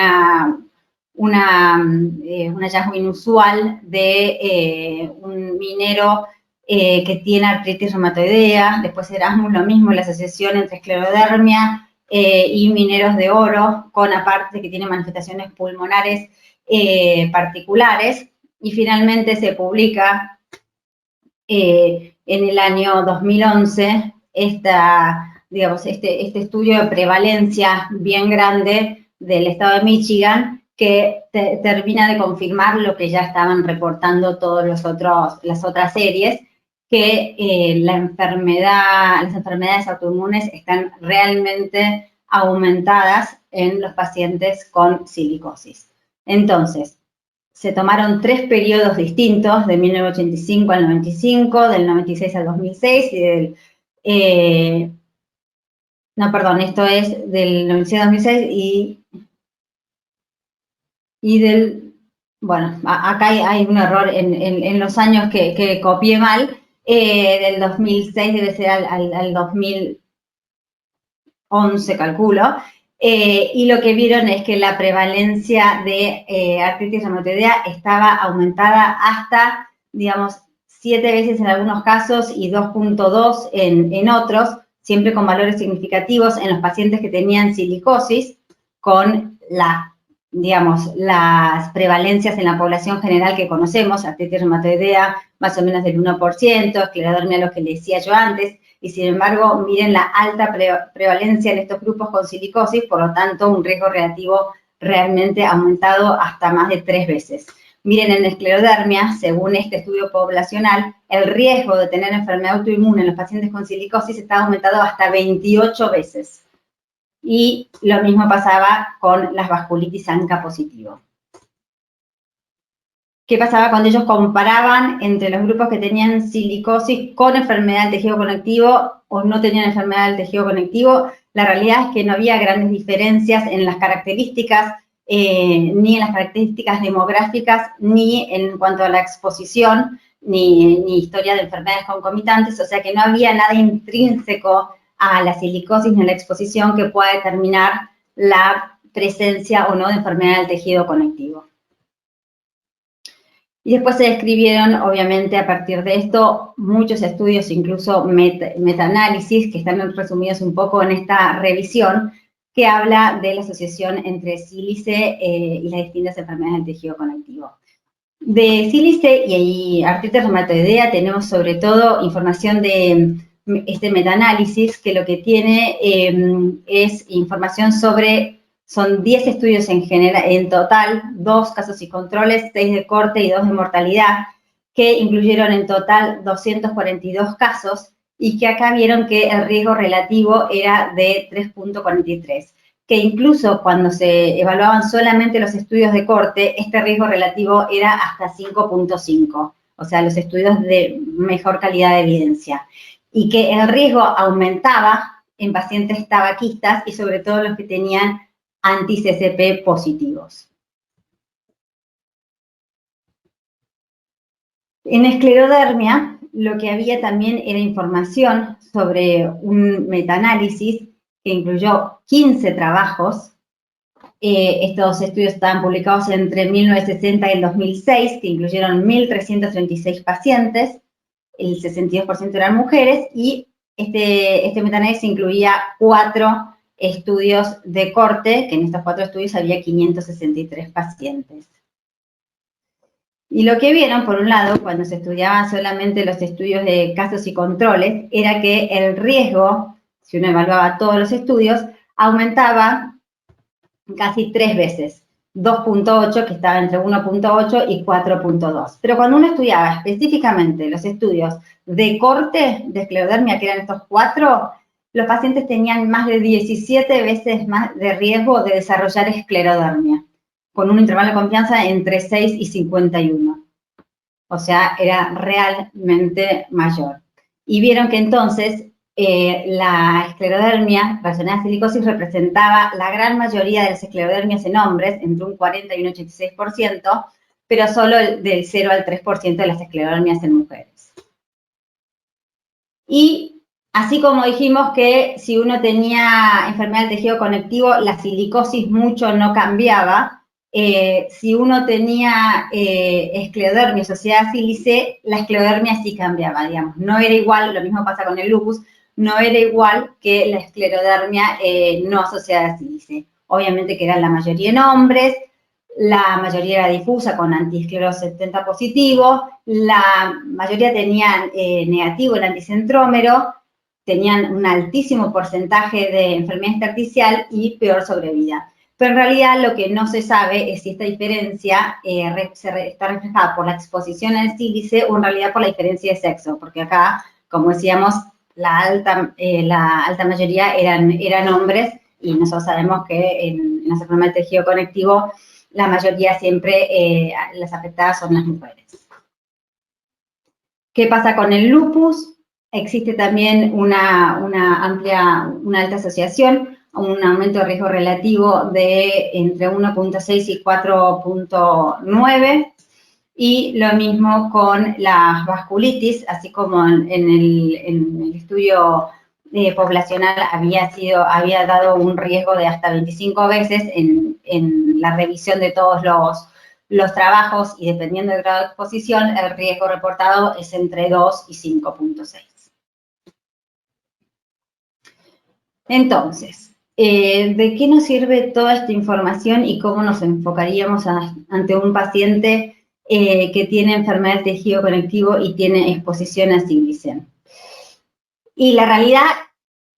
hallazgo inusual de un minero que tiene artritis reumatoidea. Después Erasmus lo mismo, la asociación entre esclerodermia y mineros de oro, con aparte que tiene manifestaciones pulmonares particulares, y finalmente se publica en el año 2011 este estudio de prevalencia bien grande del estado de Michigan, que termina de confirmar lo que ya estaban reportando las otras series, que las enfermedades autoinmunes están realmente aumentadas en los pacientes con silicosis. Entonces, se tomaron 3 periodos distintos, de 1985 al 95, del 96 al 2006, esto es del 96 al 2006 y del, bueno, acá hay un error en los años que copié mal, del 2006 debe ser al 2011, calculo. Y lo que vieron es que la prevalencia de artritis reumatoidea estaba aumentada hasta, digamos, 7 veces en algunos casos y 2.2 en otros, siempre con valores significativos en los pacientes que tenían silicosis, con la digamos, las prevalencias en la población general que conocemos, artritis reumatoidea más o menos del 1%, esclerodermia lo que le decía yo antes, y sin embargo, miren la alta prevalencia en estos grupos con silicosis, por lo tanto, un riesgo relativo realmente aumentado hasta más de 3 veces. Miren, en esclerodermia, según este estudio poblacional, el riesgo de tener enfermedad autoinmune en los pacientes con silicosis está aumentado hasta 28 veces. Y lo mismo pasaba con las vasculitis ANCA positivo. ¿Qué pasaba cuando ellos comparaban entre los grupos que tenían silicosis con enfermedad del tejido conectivo o no tenían enfermedad del tejido conectivo? La realidad es que no había grandes diferencias en las características, ni en las características demográficas, ni en cuanto a la exposición, ni historia de enfermedades concomitantes, o sea que no había nada intrínseco a la silicosis ni a la exposición que pueda determinar la presencia o no de enfermedad del tejido conectivo. Y después se describieron, obviamente, a partir de esto, muchos estudios, incluso metaanálisis, que están resumidos un poco en esta revisión, que habla de la asociación entre sílice y las distintas enfermedades del tejido conectivo. De sílice y artritis reumatoidea tenemos sobre todo información de este metaanálisis, que lo que tiene es información sobre... Son 10 estudios en general, en total, 2 casos y controles, 6 de corte y 2 de mortalidad, que incluyeron en total 242 casos y que acá vieron que el riesgo relativo era de 3.43, que incluso cuando se evaluaban solamente los estudios de corte, este riesgo relativo era hasta 5.5, o sea, los estudios de mejor calidad de evidencia, y que el riesgo aumentaba en pacientes tabaquistas y sobre todo los que tenían anti-CCP positivos. En esclerodermia, lo que había también era información sobre un metaanálisis que incluyó 15 trabajos. Estos estudios estaban publicados entre 1960 y el 2006, que incluyeron 1.336 pacientes, el 62% eran mujeres, y este metaanálisis incluía 4 estudios de corte, que en estos 4 estudios había 563 pacientes. Y lo que vieron, por un lado, cuando se estudiaban solamente los estudios de casos y controles, era que el riesgo, si uno evaluaba todos los estudios, aumentaba casi 3 veces, 2.8, que estaba entre 1.8 y 4.2. Pero cuando uno estudiaba específicamente los estudios de corte de esclerodermia, que eran estos 4, los pacientes tenían más de 17 veces más de riesgo de desarrollar esclerodermia, con un intervalo de confianza entre 6 y 51. O sea, era realmente mayor. Y vieron que entonces la esclerodermia relacionada a silicosis representaba la gran mayoría de las esclerodermias en hombres, entre un 40 y un 86%, pero solo del 0 al 3% de las esclerodermias en mujeres. Y así como dijimos que si uno tenía enfermedad del tejido conectivo, la silicosis mucho no cambiaba. Si uno tenía esclerodermia asociada a sílice, la esclerodermia sí cambiaba, digamos. No era igual, lo mismo pasa con el lupus, no era igual que la esclerodermia no asociada a sílice. Obviamente que eran la mayoría en hombres, la mayoría era difusa con antiesclerosis 70 positivo, la mayoría tenían negativo el anticentrómero, tenían un altísimo porcentaje de enfermedad intersticial y peor sobrevida. Pero en realidad lo que no se sabe es si esta diferencia está reflejada por la exposición al sílice o en realidad por la diferencia de sexo, porque acá, como decíamos, la alta mayoría eran hombres y nosotros sabemos que en las enfermedades del tejido conectivo la mayoría siempre, las afectadas son las mujeres. ¿Qué pasa con el lupus? Existe también una alta asociación, un aumento de riesgo relativo de entre 1.6 y 4.9, y lo mismo con las vasculitis, así como en el estudio poblacional había dado un riesgo de hasta 25 veces en la revisión de todos los trabajos, y dependiendo del grado de exposición, el riesgo reportado es entre 2 y 5.6. Entonces, ¿de qué nos sirve toda esta información y cómo nos enfocaríamos ante un paciente que tiene enfermedad del tejido conectivo y tiene exposición a Siglisen? Y la realidad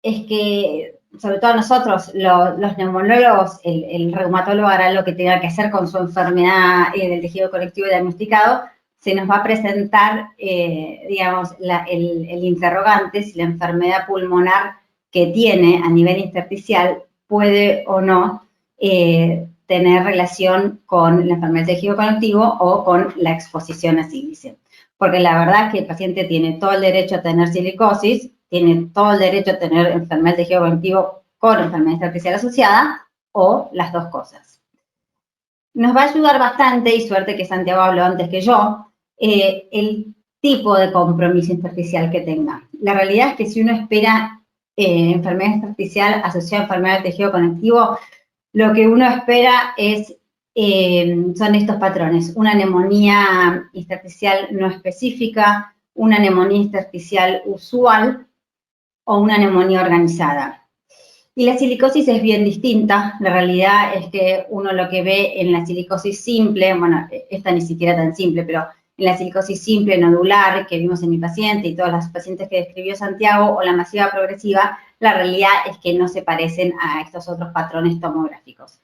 es que, sobre todo nosotros, los neumonólogos, el reumatólogo hará lo que tenga que hacer con su enfermedad del tejido conectivo diagnosticado, se nos va a presentar, digamos, el interrogante si la enfermedad pulmonar que tiene a nivel intersticial puede o no tener relación con la enfermedad del tejido conectivo o con la exposición a Siglisen. Porque la verdad es que el paciente tiene todo el derecho a tener silicosis, tiene todo el derecho a tener enfermedad del tejido conectivo con enfermedad intersticial asociada o las dos cosas. Nos va a ayudar bastante, y suerte que Santiago habló antes que yo, el tipo de compromiso intersticial que tenga. La realidad es que si uno espera enfermedad intersticial asociada a enfermedad del tejido conectivo, lo que uno espera son estos patrones: una neumonía intersticial no específica, una neumonía intersticial usual o una neumonía organizada. Y la silicosis es bien distinta. La realidad es que uno lo que ve en la silicosis simple, bueno, esta ni siquiera tan simple, pero en la silicosis simple nodular que vimos en mi paciente y todas las pacientes que describió Santiago, o la masiva progresiva, la realidad es que no se parecen a estos otros patrones tomográficos.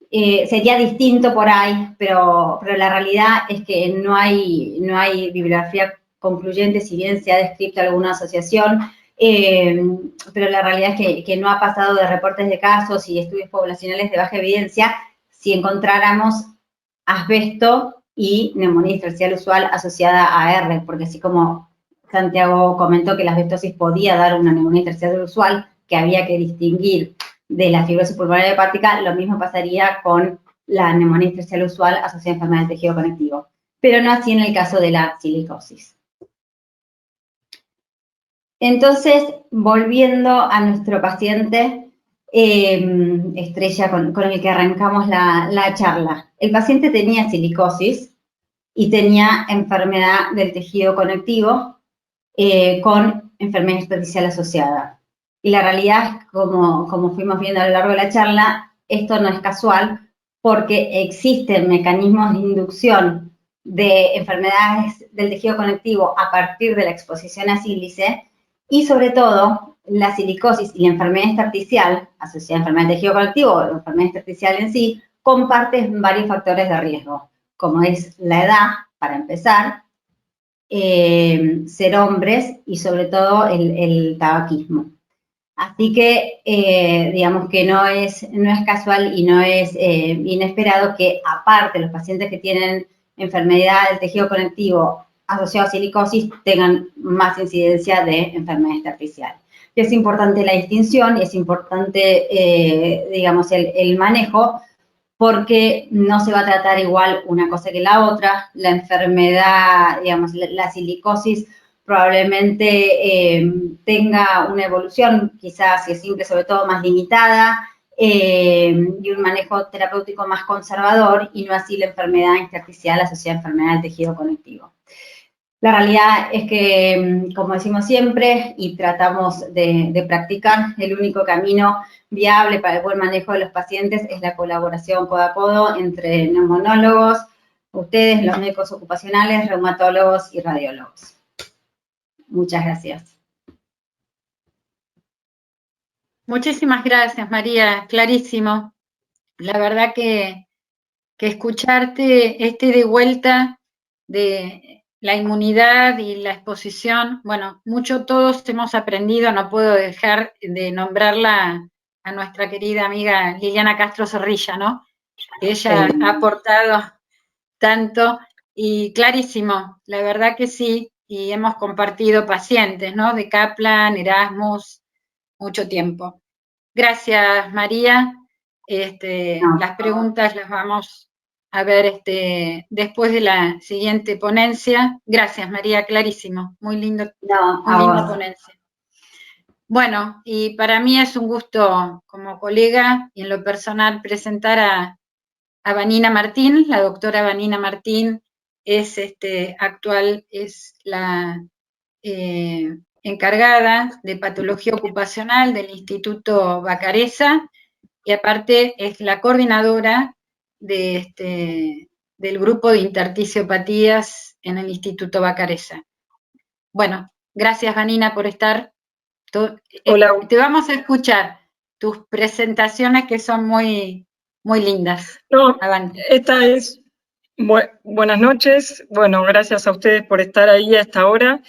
Sería distinto por ahí, pero la realidad es que no hay bibliografía concluyente, si bien se ha descrito alguna asociación, pero la realidad es que no ha pasado de reportes de casos y estudios poblacionales de baja evidencia si encontráramos asbesto y neumonía intersticial usual asociada a R, porque así como Santiago comentó que la asbestosis podía dar una neumonía intersticial usual, que había que distinguir de la fibrosis pulmonar hepática, lo mismo pasaría con la neumonía intersticial usual asociada a enfermedad del tejido conectivo, pero no así en el caso de la silicosis. Entonces, volviendo a nuestro paciente estrella con el que arrancamos la charla. El paciente tenía silicosis y tenía enfermedad del tejido conectivo con enfermedad intersticial asociada. Y la realidad es, como fuimos viendo a lo largo de la charla, esto no es casual porque existen mecanismos de inducción de enfermedades del tejido conectivo a partir de la exposición a sílice, y sobre todo la silicosis y la enfermedad intersticial asociada a enfermedad del tejido conectivo o enfermedad intersticial en sí comparten varios factores de riesgo, como es la edad, para empezar, ser hombres y sobre todo el tabaquismo. Así que digamos que no es casual y no es inesperado que, aparte, los pacientes que tienen enfermedad del tejido conectivo asociado a silicosis tengan más incidencia de enfermedad intersticial. Es importante la distinción y es importante, digamos, el manejo, porque no se va a tratar igual una cosa que la otra. La enfermedad, digamos, la silicosis probablemente tenga una evolución, quizás, si es simple, sobre todo más limitada, y un manejo terapéutico más conservador, y no así la enfermedad intersticial asociada a enfermedad del tejido conectivo. La realidad es que, como decimos siempre y tratamos de practicar, el único camino viable para el buen manejo de los pacientes es la colaboración codo a codo entre neumonólogos, ustedes, los médicos ocupacionales, reumatólogos y radiólogos. Muchas gracias. Muchísimas gracias, María, clarísimo. La verdad que escucharte de vuelta de la inmunidad y la exposición, bueno, mucho todos hemos aprendido, no puedo dejar de nombrarla a nuestra querida amiga Liliana Castro Zorrilla, ¿no? Que ella ha aportado tanto y clarísimo, la verdad que sí, y hemos compartido pacientes, ¿no? De Kaplan, Erasmus, mucho tiempo. Gracias, María. Las preguntas las vamos a ver después de la siguiente ponencia. Gracias, María, clarísimo. Muy lindo, muy linda ponencia. Bueno, y para mí es un gusto como colega y en lo personal presentar a Vanina Martín. La doctora Vanina Martín es la encargada de patología ocupacional del Instituto Vacaresa, y aparte es la coordinadora del grupo de intertisiopatías en el Instituto Vacaresa. Bueno, gracias, Vanina, por estar. Hola. Te vamos a escuchar tus presentaciones, que son muy, muy lindas. No, Avante. esta es... buenas noches. Bueno, gracias a ustedes por estar ahí a esta hora.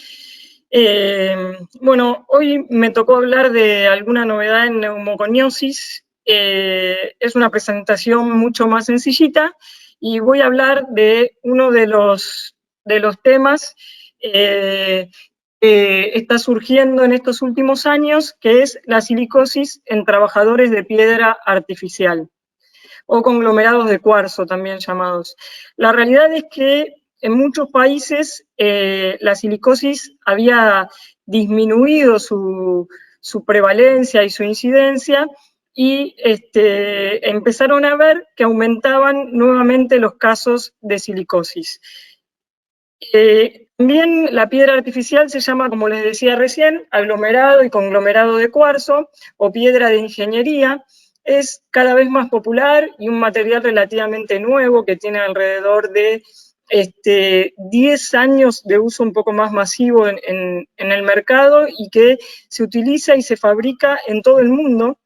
Bueno, hoy me tocó hablar de alguna novedad en neumoconiosis. Es una presentación mucho más sencillita y voy a hablar de uno de los temas que está surgiendo en estos últimos años, que es la silicosis en trabajadores de piedra artificial, o conglomerados de cuarzo también llamados. La realidad es que en muchos países la silicosis había disminuido su prevalencia y su incidencia, y empezaron a ver que aumentaban nuevamente los casos de silicosis. También la piedra artificial se llama, como les decía recién, aglomerado y conglomerado de cuarzo, o piedra de ingeniería. Es cada vez más popular y un material relativamente nuevo que tiene alrededor de 10 años de uso un poco más masivo en el mercado, y que se utiliza y se fabrica en todo el mundo.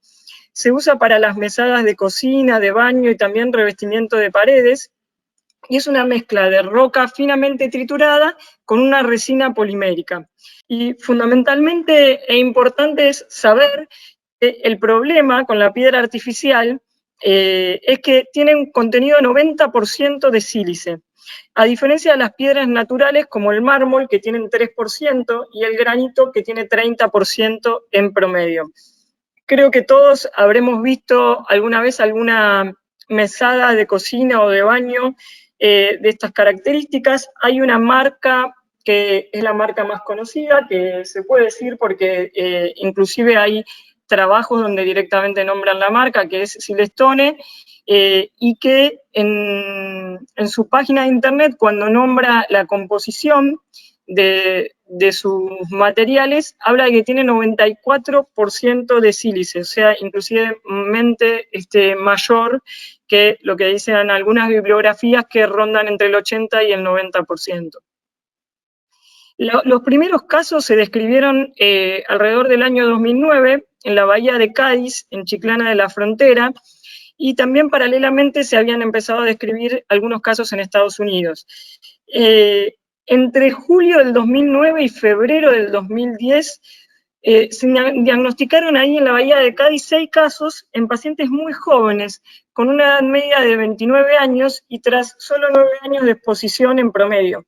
Se usa para las mesadas de cocina, de baño y también revestimiento de paredes, y es una mezcla de roca finamente triturada con una resina polimérica. Y fundamentalmente e importante es saber que el problema con la piedra artificial es que tiene un contenido de 90% de sílice, a diferencia de las piedras naturales como el mármol, que tienen 3%, y el granito, que tiene 30% en promedio. Creo que todos habremos visto alguna vez alguna mesada de cocina o de baño de estas características. Hay una marca que es la marca más conocida, que se puede decir porque inclusive hay trabajos donde directamente nombran la marca, que es Silestone, y que en su página de internet, cuando nombra la composición de sus materiales, habla de que tiene 94% de sílice, o sea, inclusivemente mayor que lo que dicen algunas bibliografías, que rondan entre el 80 y el 90%. Los primeros casos se describieron alrededor del año 2009 en la bahía de Cádiz, en Chiclana de la Frontera, y también paralelamente se habían empezado a describir algunos casos en Estados Unidos. Entre julio del 2009 y febrero del 2010 se diagnosticaron ahí en la bahía de Cádiz 6 casos en pacientes muy jóvenes, con una edad media de 29 años y tras solo 9 años de exposición en promedio.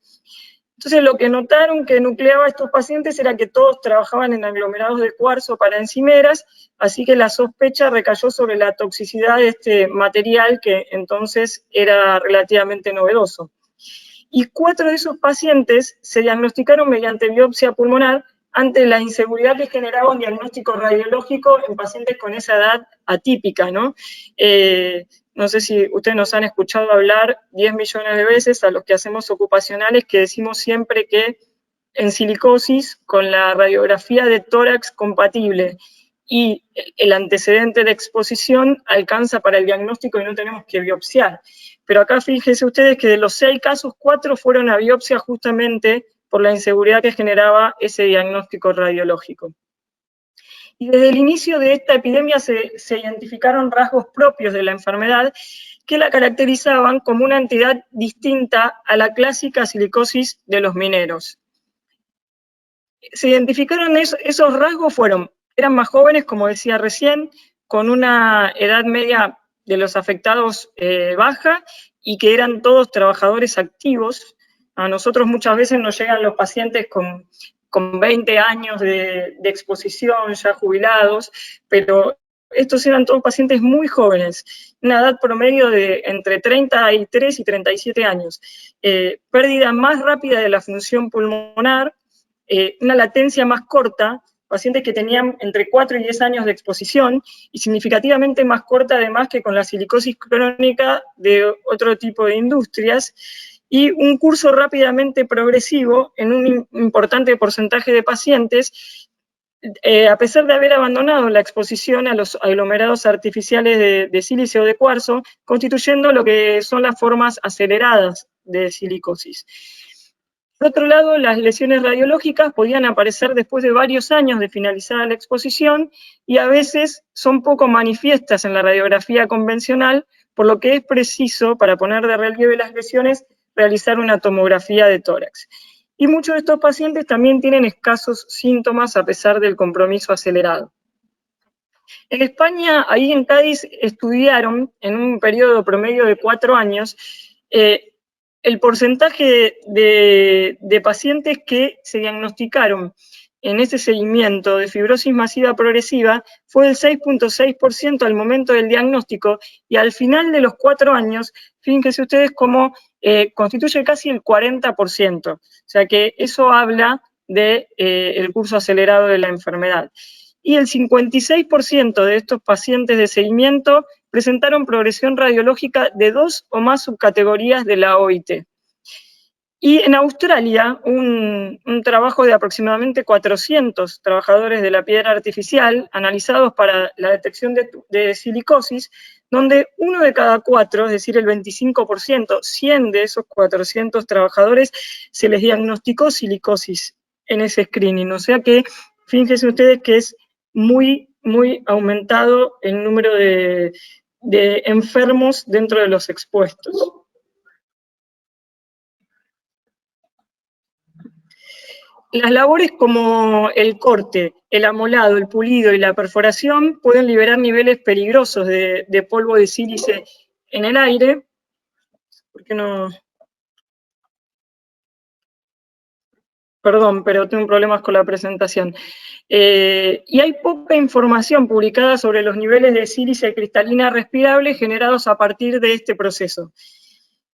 Entonces, lo que notaron que nucleaba a estos pacientes era que todos trabajaban en aglomerados de cuarzo para encimeras, así que la sospecha recayó sobre la toxicidad de este material, que entonces era relativamente novedoso. Y 4 de esos pacientes se diagnosticaron mediante biopsia pulmonar ante la inseguridad que generaba un diagnóstico radiológico en pacientes con esa edad atípica, ¿no? No sé si ustedes nos han escuchado hablar 10 millones de veces a los que hacemos ocupacionales, que decimos siempre que en silicosis, con la radiografía de tórax compatible y el antecedente de exposición, alcanza para el diagnóstico y no tenemos que biopsiar. Pero acá fíjense ustedes que de los 6 casos, 4 fueron a biopsia justamente por la inseguridad que generaba ese diagnóstico radiológico. Y desde el inicio de esta epidemia se identificaron rasgos propios de la enfermedad que la caracterizaban como una entidad distinta a la clásica silicosis de los mineros. Se identificaron esos rasgos, eran más jóvenes, como decía recién, con una edad media de los afectados baja, y que eran todos trabajadores activos. A nosotros muchas veces nos llegan los pacientes con 20 años de exposición, ya jubilados, pero estos eran todos pacientes muy jóvenes, una edad promedio de entre 33 y 37 años. Pérdida más rápida de la función pulmonar, una latencia más corta, pacientes que tenían entre 4 y 10 años de exposición, y significativamente más corta además que con la silicosis crónica de otro tipo de industrias, y un curso rápidamente progresivo en un importante porcentaje de pacientes, a pesar de haber abandonado la exposición a los aglomerados artificiales de sílice o de cuarzo, constituyendo lo que son las formas aceleradas de silicosis. Por otro lado, las lesiones radiológicas podían aparecer después de varios años de finalizada la exposición y a veces son poco manifiestas en la radiografía convencional, por lo que es preciso, para poner de relieve las lesiones, realizar una tomografía de tórax. Y muchos de estos pacientes también tienen escasos síntomas a pesar del compromiso acelerado. En España, ahí en Cádiz, estudiaron en un periodo promedio de 4 años el porcentaje de pacientes que se diagnosticaron en ese seguimiento de fibrosis masiva progresiva fue del 6.6% al momento del diagnóstico, y al final de los 4 años, fíjense ustedes cómo constituye casi el 40%. O sea que eso habla del curso acelerado de la enfermedad. Y el 56% de estos pacientes de seguimiento presentaron progresión radiológica de 2 o más subcategorías de la OIT. Y en Australia, un trabajo de aproximadamente 400 trabajadores de la piedra artificial, analizados para la detección de silicosis, donde 1 de cada 4, es decir, el 25%, 100 de esos 400 trabajadores, se les diagnosticó silicosis en ese screening. O sea que, fíjense ustedes que es muy, muy aumentado el número de enfermos dentro de los expuestos. Las labores como el corte, el amolado, el pulido y la perforación pueden liberar niveles peligrosos de polvo de sílice en el aire. ¿Por qué no? Perdón, pero tengo problemas con la presentación. Y hay poca información publicada sobre los niveles de sílice cristalina respirable generados a partir de este proceso.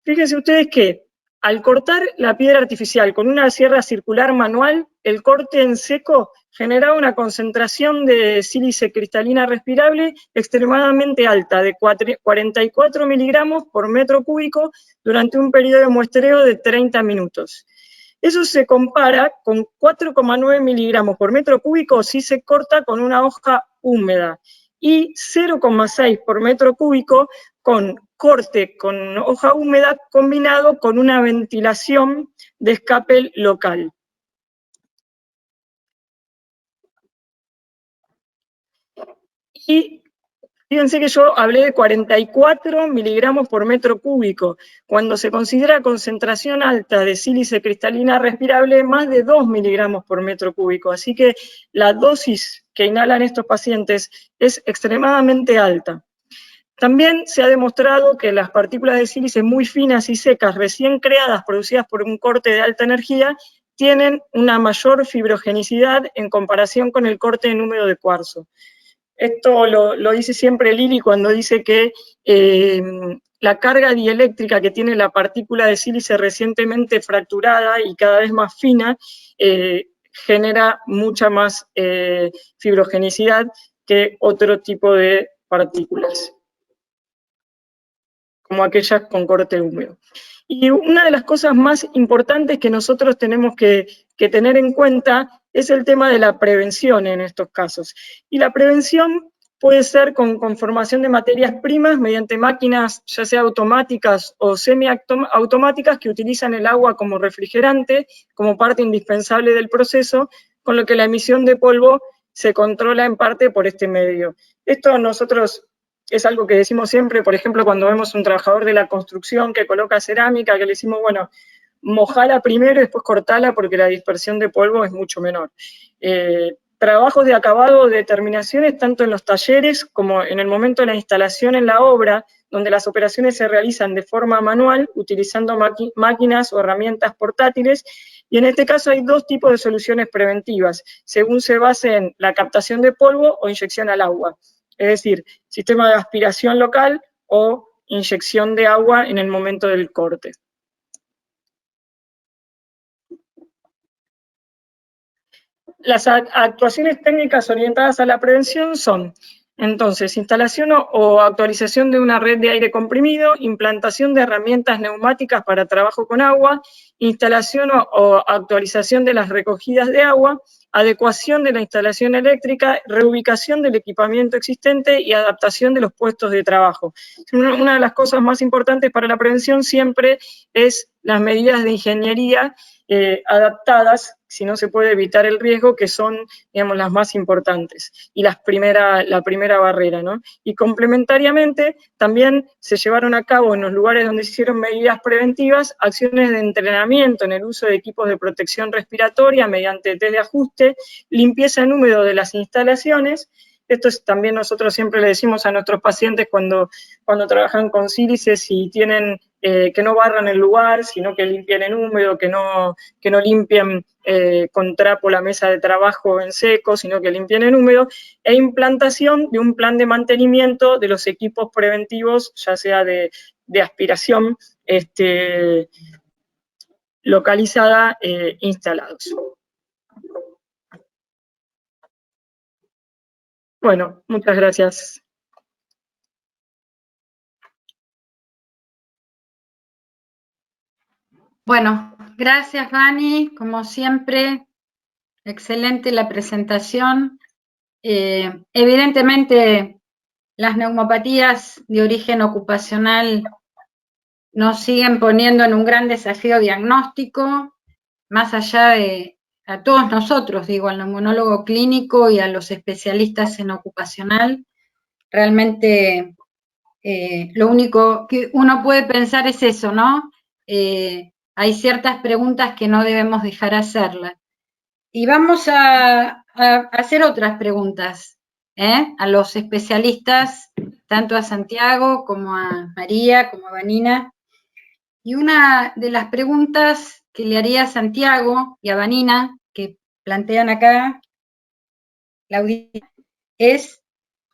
Fíjense ustedes que al cortar la piedra artificial con una sierra circular manual, el corte en seco generaba una concentración de sílice cristalina respirable extremadamente alta, de 44 miligramos por metro cúbico durante un periodo de muestreo de 30 minutos. Eso se compara con 4,9 miligramos por metro cúbico si se corta con una hoja húmeda y 0,6 por metro cúbico con corte con hoja húmeda combinado con una ventilación de escape local. Y fíjense que yo hablé de 44 miligramos por metro cúbico, cuando se considera concentración alta de sílice cristalina respirable más de 2 miligramos por metro cúbico. Así que la dosis que inhalan estos pacientes es extremadamente alta. También se ha demostrado que las partículas de sílice muy finas y secas, recién creadas, producidas por un corte de alta energía, tienen una mayor fibrogenicidad en comparación con el corte en húmedo de cuarzo. Esto lo dice siempre Lili cuando dice que la carga dieléctrica que tiene la partícula de sílice recientemente fracturada y cada vez más fina genera mucha más fibrogenicidad que otro tipo de partículas, como aquellas con corte húmedo. Y una de las cosas más importantes que nosotros tenemos que tener en cuenta es el tema de la prevención en estos casos. Y la prevención puede ser con formación de materias primas mediante máquinas ya sea automáticas o semiautomáticas que utilizan el agua como refrigerante, como parte indispensable del proceso, con lo que la emisión de polvo se controla en parte por este medio. Esto nosotros es algo que decimos siempre, por ejemplo, cuando vemos un trabajador de la construcción que coloca cerámica, que le decimos, bueno, mojala primero y después cortala porque la dispersión de polvo es mucho menor. Trabajos de acabado de terminaciones, tanto en los talleres como en el momento de la instalación en la obra, donde las operaciones se realizan de forma manual, utilizando máquinas o herramientas portátiles, y en este caso hay 2 tipos de soluciones preventivas, según se base en la captación de polvo o inyección al agua. Es decir, sistema de aspiración local o inyección de agua en el momento del corte. Las actuaciones técnicas orientadas a la prevención son Entonces, instalación o actualización de una red de aire comprimido, implantación de herramientas neumáticas para trabajo con agua, instalación o actualización de las recogidas de agua, adecuación de la instalación eléctrica, reubicación del equipamiento existente y adaptación de los puestos de trabajo. Una de las cosas más importantes para la prevención siempre es las medidas de ingeniería adaptadas, si no se puede evitar el riesgo, que son, digamos, las más importantes y la primera barrera, ¿no? Y complementariamente también se llevaron a cabo en los lugares donde se hicieron medidas preventivas acciones de entrenamiento en el uso de equipos de protección respiratoria mediante test de ajuste, limpieza en húmedo de las instalaciones. Esto es también nosotros siempre le decimos a nuestros pacientes cuando trabajan con sílices, si tienen que no barran el lugar, sino que limpien en húmedo, que no limpien con trapo la mesa de trabajo en seco, sino que limpien en húmedo, e implantación de un plan de mantenimiento de los equipos preventivos, ya sea de aspiración localizada, instalados. Bueno, muchas gracias. Bueno, gracias, Vani. Como siempre, excelente la presentación. Evidentemente, las neumopatías de origen ocupacional nos siguen poniendo en un gran desafío diagnóstico, más allá de a todos nosotros, digo, al neumonólogo clínico y a los especialistas en ocupacional. Realmente lo único que uno puede pensar es eso, ¿no? Hay ciertas preguntas que no debemos dejar hacerlas. Y vamos a hacer otras preguntas a los especialistas, tanto a Santiago como a María, como a Vanina. Y una de las preguntas que le haría a Santiago y a Vanina, que plantean acá, la audiencia, es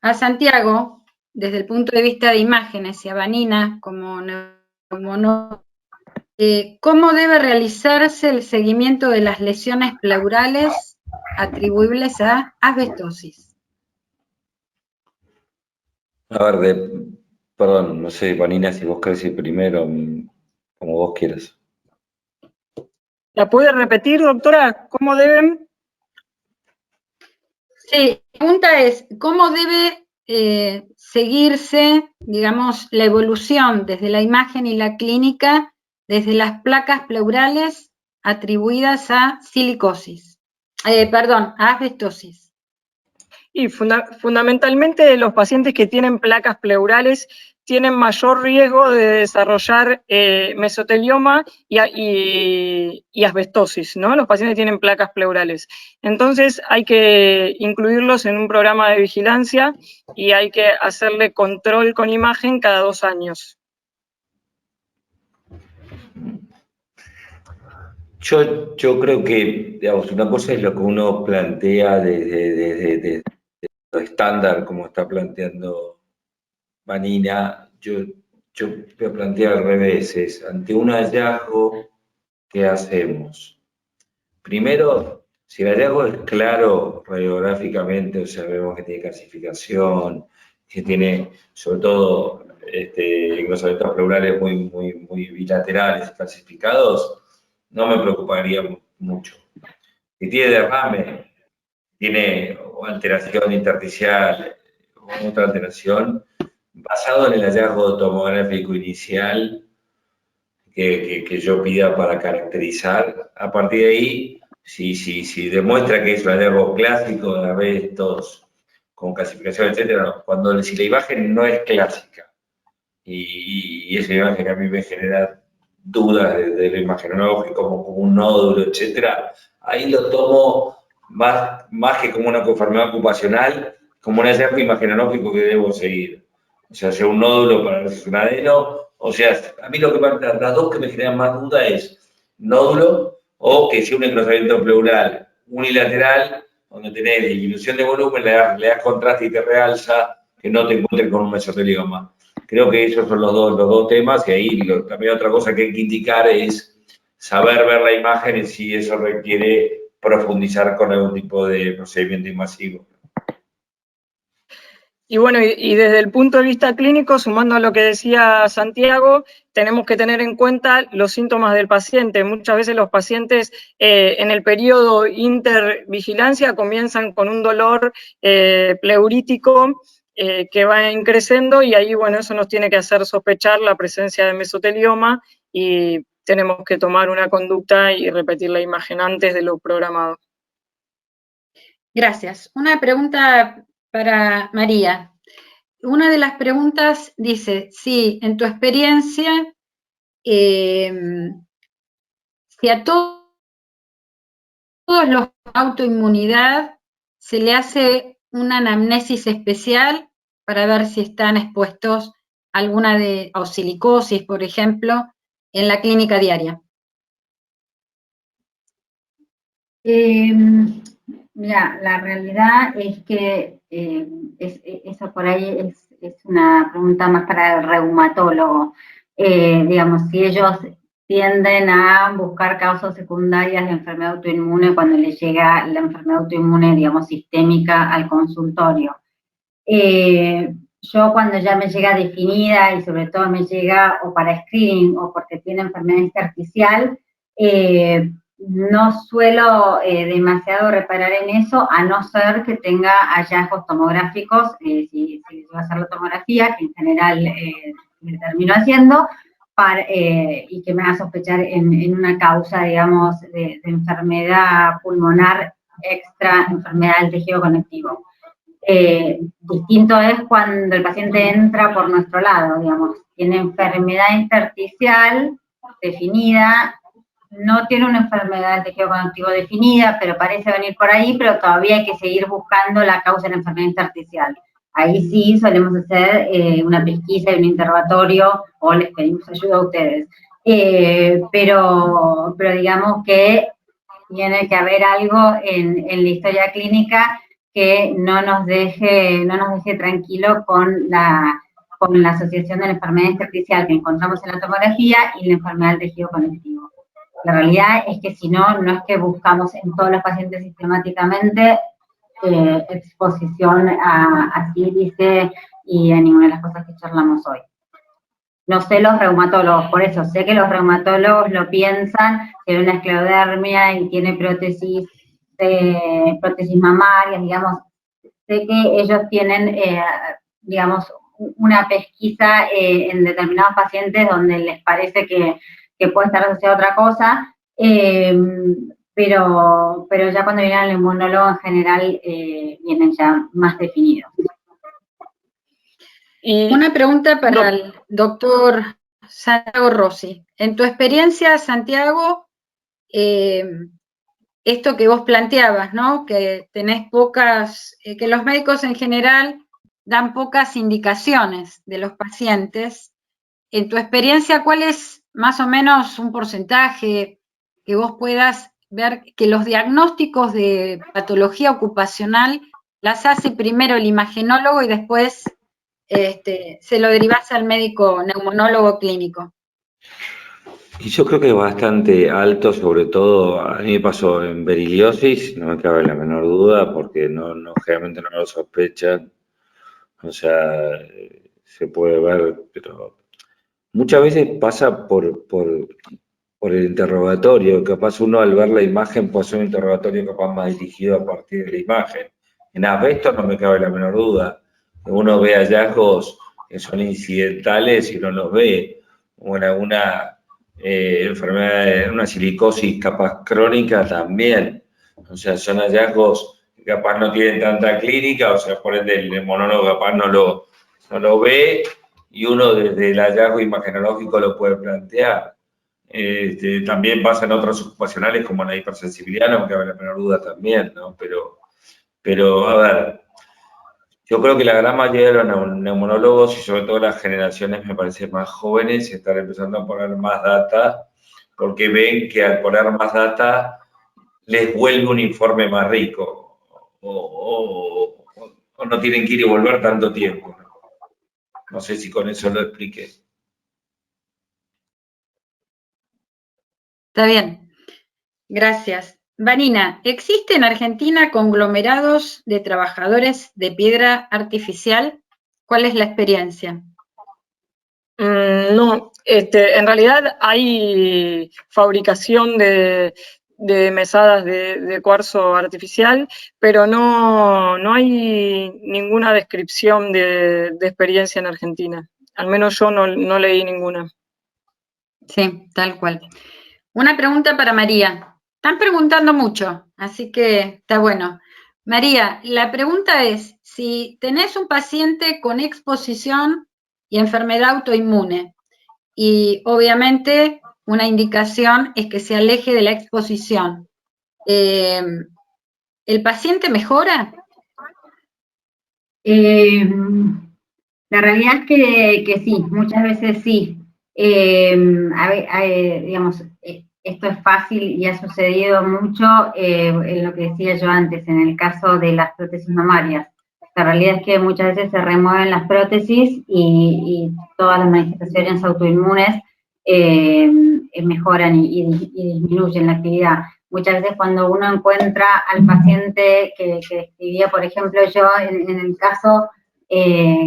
a Santiago, desde el punto de vista de imágenes, y a Vanina como neumólogo, ¿cómo debe realizarse el seguimiento de las lesiones pleurales atribuibles a asbestosis? A ver, perdón, no sé, Vanina, si vos querés ir primero, como vos quieras. ¿La puede repetir, doctora? ¿Cómo deben? Sí, la pregunta es, ¿cómo debe seguirse, digamos, la evolución desde la imagen y la clínica, desde las placas pleurales atribuidas a silicosis? A asbestosis. Y fundamentalmente los pacientes que tienen placas pleurales tienen mayor riesgo de desarrollar mesotelioma y asbestosis, ¿no? Los pacientes que tienen placas pleurales. Entonces hay que incluirlos en un programa de vigilancia y hay que hacerle control con imagen cada 2 años. Yo creo que, digamos, una cosa es lo que uno plantea desde lo estándar, como está planteando Vanina. Yo voy a plantear al revés, es ante un hallazgo, ¿qué hacemos? Primero, si el hallazgo es claro radiográficamente, o sea, vemos que tiene calcificación, que tiene, sobre todo, engrosamientos pleurales muy bilaterales, calcificados, no me preocuparía mucho. Si tiene derrame, tiene alteración intersticial o otra alteración, basado en el hallazgo tomográfico inicial que yo pida para caracterizar, a partir de ahí, si demuestra que es un hallazgo clásico de asbestos con calcificación, etcétera, si la imagen no es clásica y esa imagen que a mí me genera dudas de lo imagenológico, como un nódulo, etcétera, ahí lo tomo más que como una enfermedad ocupacional, como un hallazgo imagenológico que debo seguir. O sea un nódulo para un adeno, o sea, a mí las dos que me generan más duda es nódulo o que sea un engrosamiento pleural unilateral, donde tenés disminución de volumen, le das contraste y te realza, que no te encuentres con un mesotelioma. Creo que esos son los dos temas, y ahí también otra cosa que hay que indicar es saber ver la imagen y si eso requiere profundizar con algún tipo de procedimiento invasivo. Y bueno, y desde el punto de vista clínico, sumando a lo que decía Santiago, tenemos que tener en cuenta los síntomas del paciente. Muchas veces los pacientes en el periodo intervigilancia comienzan con un dolor pleurítico que va creciendo, y ahí, bueno, eso nos tiene que hacer sospechar la presencia de mesotelioma y tenemos que tomar una conducta y repetir la imagen antes de lo programado. Gracias. Una pregunta para María. Una de las preguntas dice, si en tu experiencia, si a todos los autoinmunidad se le hace una anamnesis especial para ver si están expuestos a alguna o silicosis, por ejemplo, en la clínica diaria. Mira, la realidad es que eso por ahí es una pregunta más para el reumatólogo. Digamos, si ellos tienden a buscar causas secundarias de enfermedad autoinmune cuando les llega la enfermedad autoinmune, digamos, sistémica al consultorio. Yo cuando ya me llega definida y sobre todo me llega o para screening o porque tiene enfermedad intersticial, no suelo demasiado reparar en eso, a no ser que tenga hallazgos tomográficos, si va a hacer la tomografía, que en general me termino haciendo, y que me haga sospechar en una causa, digamos, de enfermedad pulmonar extra, enfermedad del tejido conectivo. Distinto es cuando el paciente entra por nuestro lado, digamos, tiene enfermedad intersticial definida, no tiene una enfermedad del tejido conectivo definida, pero parece venir por ahí, pero todavía hay que seguir buscando la causa de la enfermedad intersticial. Ahí sí solemos hacer una pesquisa y un interrogatorio, o les pedimos ayuda a ustedes. Pero digamos que tiene que haber algo en la historia clínica que no nos deje tranquilo con la asociación de la enfermedad intersticial que encontramos en la tomografía y la enfermedad del tejido conectivo. La realidad es que si no, no es que buscamos en todos los pacientes sistemáticamente exposición a sílice y a ninguna de las cosas que charlamos hoy. No sé los reumatólogos, por eso sé que los reumatólogos lo piensan, tiene una esclerodermia y tiene prótesis mamarias, digamos. Sé que ellos tienen, digamos, una pesquisa en determinados pacientes donde les parece que puede estar asociado a otra cosa, pero ya cuando vienen al inmunólogo en general vienen ya más definidos. Y una pregunta para el doctor Santiago Rossi. En tu experiencia, Santiago, esto que vos planteabas, ¿no? Que tenés pocas, que los médicos en general dan pocas indicaciones de los pacientes. En tu experiencia, ¿cuál es más o menos un porcentaje que vos puedas ver que los diagnósticos de patología ocupacional las hace primero el imagenólogo y después se lo derivás al médico neumonólogo clínico? Y yo creo que es bastante alto, sobre todo, a mí me pasó en beriliosis, no me cabe la menor duda, porque generalmente no lo sospechan, o sea, se puede ver, pero muchas veces pasa por el interrogatorio, capaz uno al ver la imagen puede hacer un interrogatorio capaz más dirigido a partir de la imagen. En asbesto no me cabe la menor duda, uno ve hallazgos que son incidentales y uno los ve, o en alguna enfermedad, una silicosis capaz crónica también, o sea, son hallazgos que capaz no tienen tanta clínica, o sea, por ende el monólogo capaz no lo ve, y uno desde el hallazgo imagenológico lo puede plantear. También pasa en otros ocupacionales como la hipersensibilidad, no me cabe la menor duda también, ¿no? Pero a ver, yo creo que la gran mayoría de los neumonólogos y sobre todo las generaciones me parece más jóvenes están empezando a poner más data porque ven que al poner más data les vuelve un informe más rico o no tienen que ir y volver tanto tiempo. No sé si con eso lo expliqué. Está bien, gracias. Vanina, ¿existe en Argentina conglomerados de trabajadores de piedra artificial? ¿Cuál es la experiencia? No, en realidad hay fabricación de mesadas de cuarzo artificial, pero no hay ninguna descripción de experiencia en Argentina. Al menos yo no leí ninguna. Sí, tal cual. Una pregunta para María. Están preguntando mucho, así que está bueno. María, la pregunta es, si tenés un paciente con exposición y enfermedad autoinmune, y obviamente una indicación es que se aleje de la exposición, ¿el paciente mejora? La realidad es que sí, muchas veces sí. Digamos, esto es fácil y ha sucedido mucho en lo que decía yo antes, en el caso de las prótesis mamarias. La realidad es que muchas veces se remueven las prótesis y todas las manifestaciones autoinmunes mejoran y disminuyen la actividad. Muchas veces cuando uno encuentra al paciente que describía, por ejemplo, yo en el caso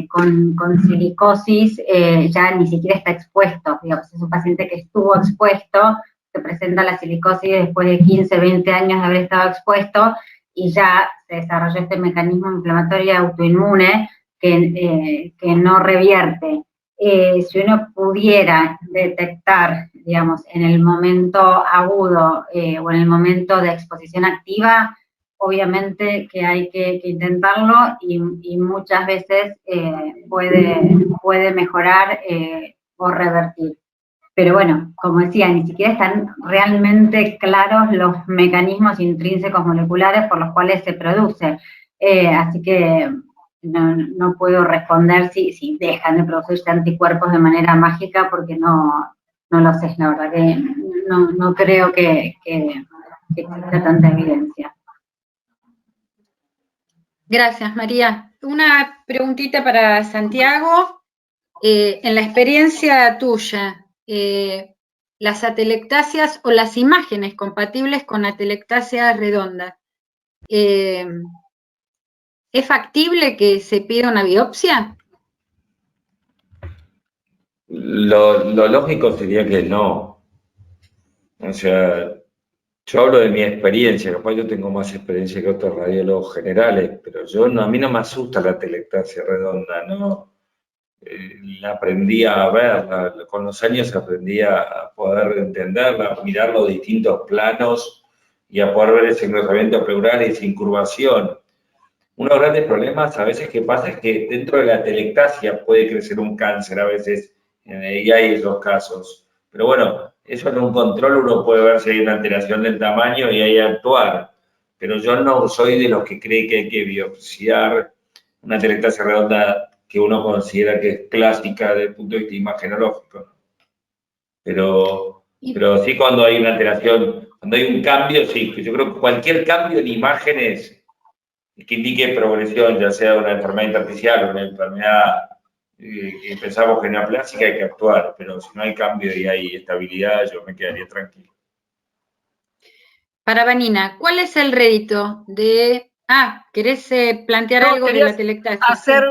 con silicosis, ya ni siquiera está expuesto, digamos, es un paciente que estuvo expuesto, se presenta la silicosis después de 15, 20 años de haber estado expuesto y ya se desarrolló este mecanismo inflamatorio autoinmune que no revierte. Si uno pudiera detectar, digamos, en el momento agudo o en el momento de exposición activa, obviamente que hay que intentarlo y muchas veces puede mejorar o revertir. Pero bueno, como decía, ni siquiera están realmente claros los mecanismos intrínsecos moleculares por los cuales se produce. Así que no puedo responder si dejan de producirse anticuerpos de manera mágica porque no lo sé, la verdad que no creo que exista tanta evidencia. Gracias, María. Una preguntita para Santiago. En la experiencia tuya, las atelectasias o las imágenes compatibles con atelectasia redonda, ¿es factible que se pida una biopsia? Lo lógico sería que no. O sea, yo hablo de mi experiencia, capaz yo tengo más experiencia que otros radiólogos generales, pero a mí no me asusta la atelectasia redonda, ¿no? La aprendí a ver, con los años aprendí a poder entenderla, a mirar los distintos planos y a poder ver ese engrosamiento pleural y esa incurvación. Uno de los grandes problemas a veces que pasa es que dentro de la atelectasia puede crecer un cáncer a veces, y hay esos casos. Pero bueno, eso en un control uno puede ver si hay una alteración del tamaño y ahí actuar. Pero yo no soy de los que cree que hay que biopsiar una atelectasia redonda que uno considera que es clásica desde el punto de vista imagenológico. Pero sí cuando hay una alteración, cuando hay un cambio, sí. Yo creo que cualquier cambio en imágenes que indique progresión, ya sea de una enfermedad intersticial o una enfermedad que pensamos que neoplásica, hay que actuar, pero si no hay cambio y hay estabilidad, yo me quedaría tranquilo. Para Vanina, ¿cuál es el rédito de... ¿querés plantear algo de la atelectasia? Hacer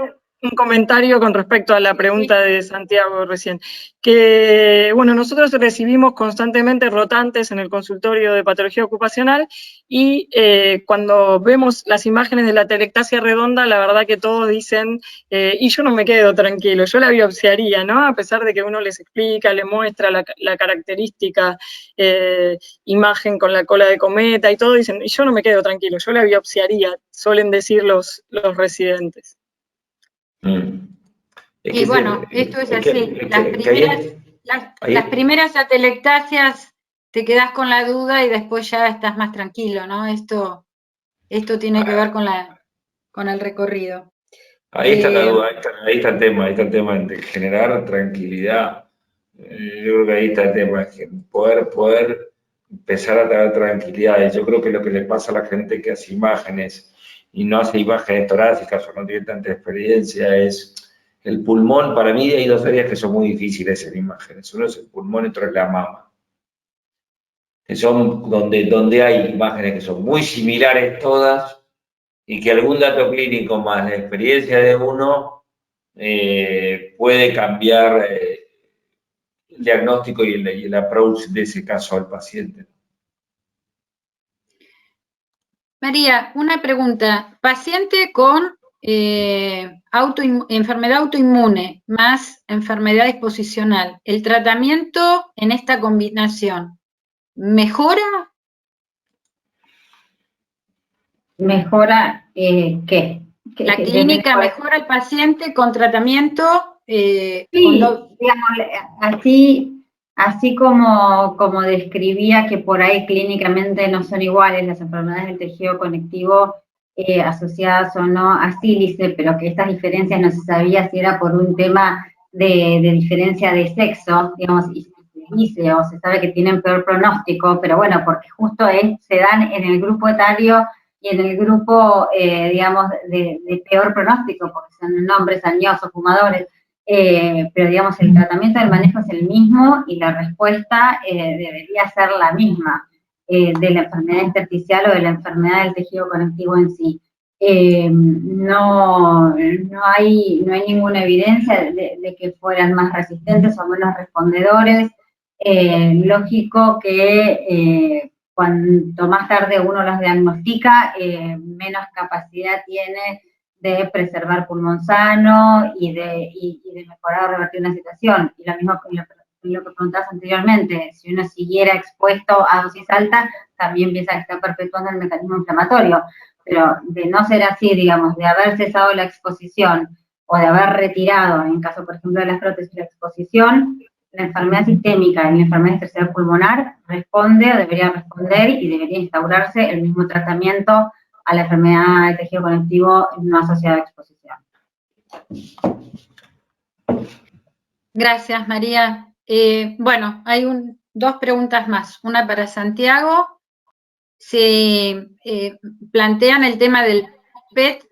un comentario con respecto a la pregunta de Santiago recién. Que, bueno, nosotros recibimos constantemente rotantes en el consultorio de patología ocupacional y cuando vemos las imágenes de la atelectasia redonda, la verdad que todos dicen, y yo no me quedo tranquilo, yo la biopsiaría, ¿no? A pesar de que uno les explica, le muestra la característica imagen con la cola de cometa y todo, dicen, y yo no me quedo tranquilo, yo la biopsiaría, suelen decir los residentes. Y bueno, esto es así. Las primeras atelectasias te quedás con la duda y después ya estás más tranquilo, ¿no? Esto tiene que ver con el recorrido. Ahí está la duda, ahí está el tema de generar tranquilidad. Yo creo que ahí está el tema, poder empezar a traer tranquilidad. Yo creo que lo que le pasa a la gente que hace imágenes y no hace imágenes torácicas o no tiene tanta experiencia es el pulmón. Para mí hay dos áreas que son muy difíciles en imágenes. Uno es el pulmón y otro es la mama. Que son donde hay imágenes que son muy similares todas y que algún dato clínico más la experiencia de uno puede cambiar el diagnóstico y el approach de ese caso al paciente. María, una pregunta. Paciente con enfermedad autoinmune más enfermedad disposicional, ¿el tratamiento en esta combinación mejora? ¿Mejora qué? ¿La clínica mejora al paciente con tratamiento? Sí, digamos, así como describía que por ahí clínicamente no son iguales las enfermedades del tejido conectivo asociadas o no a sílice, pero que estas diferencias no se sabía si era por un tema de diferencia de sexo, digamos, y se dice o se sabe que tienen peor pronóstico, pero bueno, porque justo se dan en el grupo etario y en el grupo, digamos, de peor pronóstico, porque son hombres añosos, fumadores, pero digamos el tratamiento del manejo es el mismo y la respuesta debería ser la misma de la enfermedad intersticial o de la enfermedad del tejido conectivo en sí. No hay ninguna evidencia de que fueran más resistentes o menos respondedores. Lógico que cuanto más tarde uno los diagnostica, menos capacidad tiene de preservar pulmón sano y de mejorar o revertir una situación. Y lo mismo con lo que preguntabas anteriormente, si uno siguiera expuesto a dosis alta, también piensa que está perpetuando el mecanismo inflamatorio. Pero de no ser así, digamos, de haber cesado la exposición o de haber retirado, en caso, por ejemplo, de las prótesis, la exposición, la enfermedad sistémica y la enfermedad intersticial pulmonar responde o debería responder y debería instaurarse el mismo tratamiento a la enfermedad del tejido conectivo no asociada a exposición. Gracias, María. Bueno, hay dos preguntas más. Una para Santiago. Se plantean el tema del PET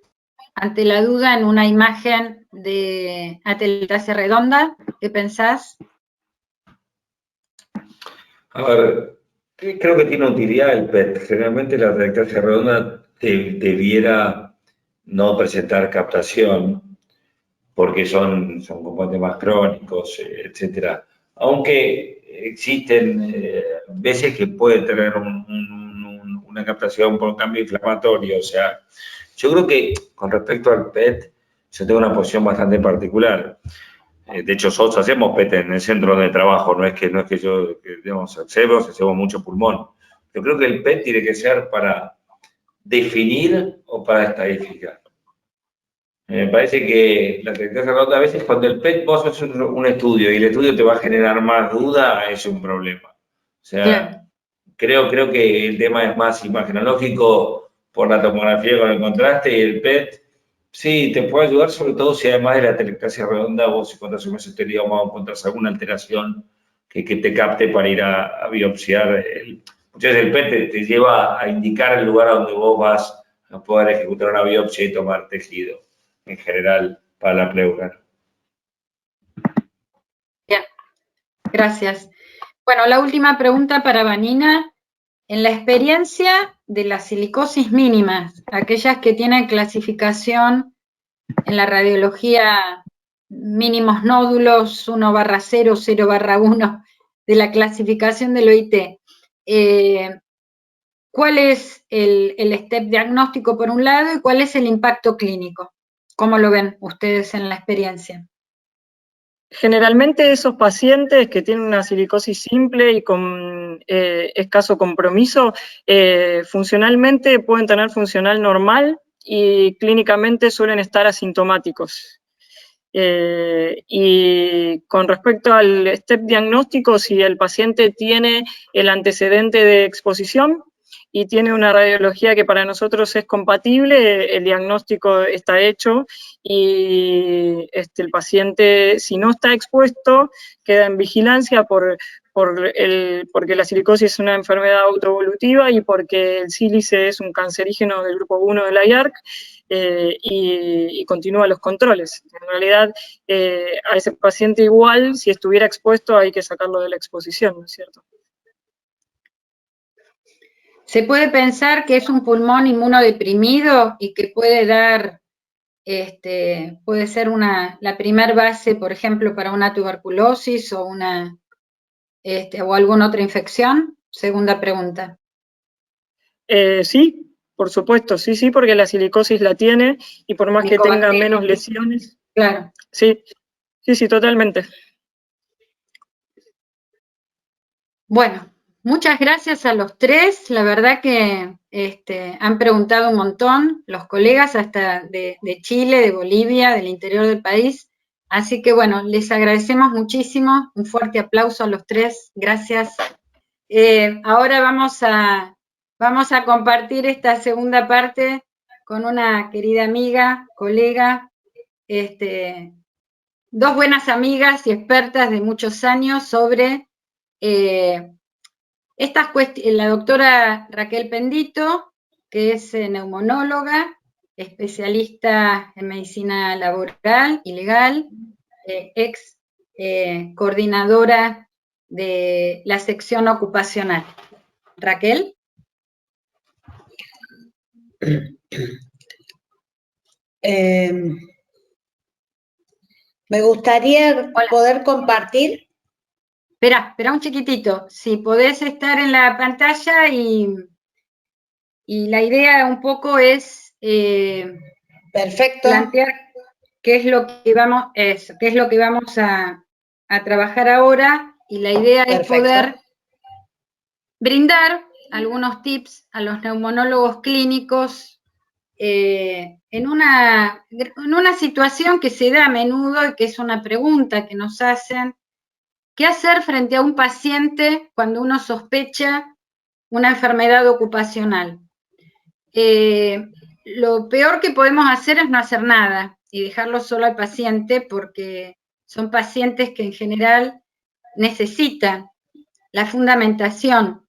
ante la duda en una imagen de atelectasia redonda. ¿Qué pensás? A ver, creo que tiene utilidad el PET. Generalmente la atelectasia redonda debiera no presentar captación porque son componentes más crónicos, etcétera. Aunque existen veces que puede tener una captación por un cambio inflamatorio. O sea, yo creo que con respecto al PET, yo tengo una posición bastante particular. De hecho, nosotros hacemos PET en el centro de trabajo, no es que yo, digamos, hacemos mucho pulmón. Yo creo que el PET tiene que ser para definir o para estadificar. Me parece que la atelectasia redonda, a veces cuando el PET vos haces un estudio y el estudio te va a generar más duda, es un problema. O sea, creo que el tema es más imagenológico por la tomografía con el contraste y el PET. Sí, te puede ayudar, sobre todo si además de la atelectasia redonda, vos encontrás un mesotelioma o encontrás alguna alteración que te capte para ir a biopsiar. Muchas veces el PET te lleva a indicar el lugar a donde vos vas a poder ejecutar una biopsia y tomar tejido, en general, para la pleura. Bien, gracias. Bueno, la última pregunta para Vanina. En la experiencia de las silicosis mínimas, aquellas que tienen clasificación en la radiología mínimos nódulos 1/0, 0/1 de la clasificación del OIT, ¿cuál es el step diagnóstico por un lado y cuál es el impacto clínico? ¿Cómo lo ven ustedes en la experiencia? Generalmente esos pacientes que tienen una silicosis simple y con escaso compromiso, funcionalmente pueden tener funcional normal y clínicamente suelen estar asintomáticos. Y con respecto al step diagnóstico, si el paciente tiene el antecedente de exposición y tiene una radiología que para nosotros es compatible, el diagnóstico está hecho y el paciente, si no está expuesto, queda en vigilancia porque la silicosis es una enfermedad autoevolutiva y porque el sílice es un cancerígeno del grupo 1 de la IARC, y continúa los controles. En realidad, a ese paciente igual, si estuviera expuesto, hay que sacarlo de la exposición, ¿no es cierto? ¿Se puede pensar que es un pulmón inmunodeprimido y que puede dar puede ser la primer base, por ejemplo, para una tuberculosis o o alguna otra infección? Segunda pregunta. Sí, por supuesto, sí, porque la silicosis la tiene y por más que tenga menos lesiones. Claro. Sí, totalmente. Bueno, muchas gracias a los tres. La verdad que han preguntado un montón, los colegas hasta de Chile, de Bolivia, del interior del país. Así que bueno, les agradecemos muchísimo. Un fuerte aplauso a los tres. Gracias. Ahora vamos a compartir esta segunda parte con una querida amiga, colega, dos buenas amigas y expertas de muchos años sobre la doctora Raquel Pendito, que es neumonóloga, especialista en medicina laboral y legal, ex coordinadora de la sección ocupacional. Raquel. Me gustaría poder compartir. Espera un chiquitito. Si podés estar en la pantalla y la idea un poco es perfecto. Plantear qué es lo que vamos a trabajar ahora, y la idea es poder brindar algunos tips a los neumonólogos clínicos en una situación que se da a menudo y que es una pregunta que nos hacen: ¿qué hacer frente a un paciente cuando uno sospecha una enfermedad ocupacional? Lo peor que podemos hacer es no hacer nada y dejarlo solo al paciente, porque son pacientes que en general necesitan la fundamentación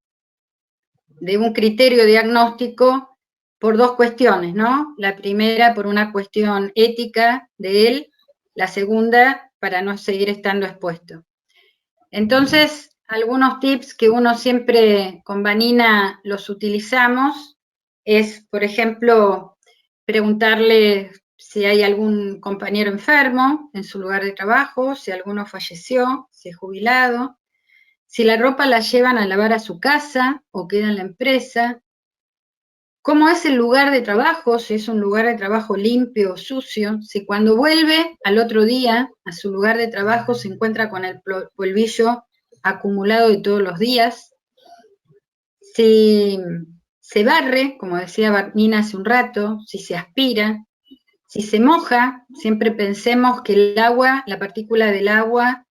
de un criterio diagnóstico por dos cuestiones, ¿no? La primera, por una cuestión ética de él; la segunda, para no seguir estando expuesto. Entonces, algunos tips que uno siempre con Vanina los utilizamos es, por ejemplo, preguntarle si hay algún compañero enfermo en su lugar de trabajo, si alguno falleció, si es jubilado, si la ropa la llevan a lavar a su casa o queda en la empresa, cómo es el lugar de trabajo, si es un lugar de trabajo limpio o sucio, si cuando vuelve al otro día a su lugar de trabajo se encuentra con el polvillo acumulado de todos los días, si se barre, como decía Vanina hace un rato, si se aspira, si se moja. Siempre pensemos que el agua, la partícula del agua,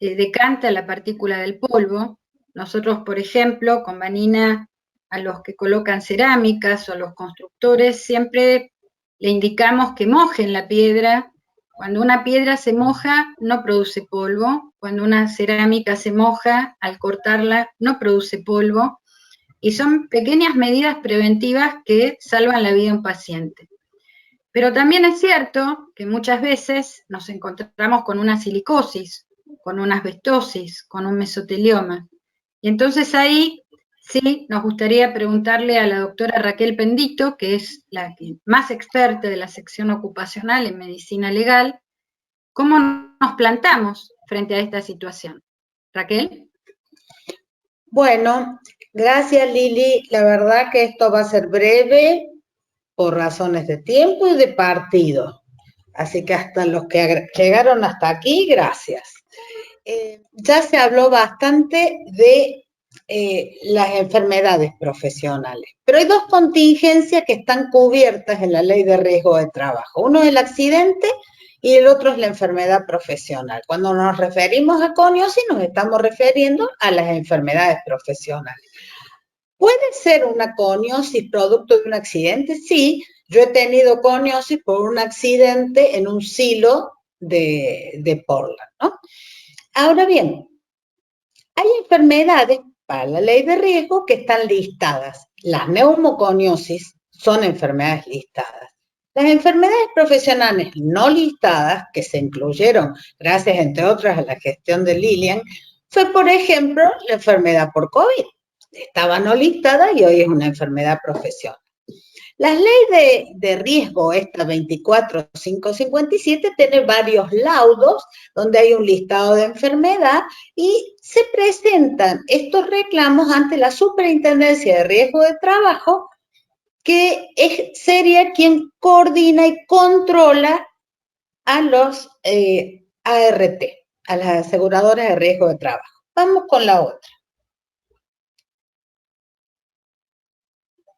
decanta la partícula del polvo. Nosotros, por ejemplo, con Vanina, a los que colocan cerámicas o a los constructores, siempre le indicamos que mojen la piedra. Cuando una piedra se moja, no produce polvo. Cuando una cerámica se moja, al cortarla, no produce polvo. Y son pequeñas medidas preventivas que salvan la vida de un paciente. Pero también es cierto que muchas veces nos encontramos con una silicosis, con una asbestosis, con un mesotelioma. Y entonces ahí sí nos gustaría preguntarle a la doctora Raquel Pendito, que es la más experta de la sección ocupacional en medicina legal, ¿cómo nos plantamos frente a esta situación? Raquel. Bueno, gracias Lili. La verdad que esto va a ser breve por razones de tiempo y de partido. Así que hasta los que llegaron hasta aquí, gracias. Ya se habló bastante de las enfermedades profesionales, pero hay dos contingencias que están cubiertas en la ley de riesgo de trabajo. Uno es el accidente y el otro es la enfermedad profesional. Cuando nos referimos a coniosis, nos estamos refiriendo a las enfermedades profesionales. ¿Puede ser una coniosis producto de un accidente? Sí, yo he tenido coniosis por un accidente en un silo de Portland, ¿no? Ahora bien, hay enfermedades para la ley de riesgo que están listadas. Las neumoconiosis son enfermedades listadas. Las enfermedades profesionales no listadas, que se incluyeron, gracias entre otras a la gestión de Lilian, fue, por ejemplo, la enfermedad por COVID. Estaba no listada y hoy es una enfermedad profesional. La ley de riesgo, esta 24557, tiene varios laudos donde hay un listado de enfermedad y se presentan estos reclamos ante la Superintendencia de Riesgo de Trabajo, que sería quien coordina y controla a los ART, a las aseguradoras de riesgo de trabajo. Vamos con la otra.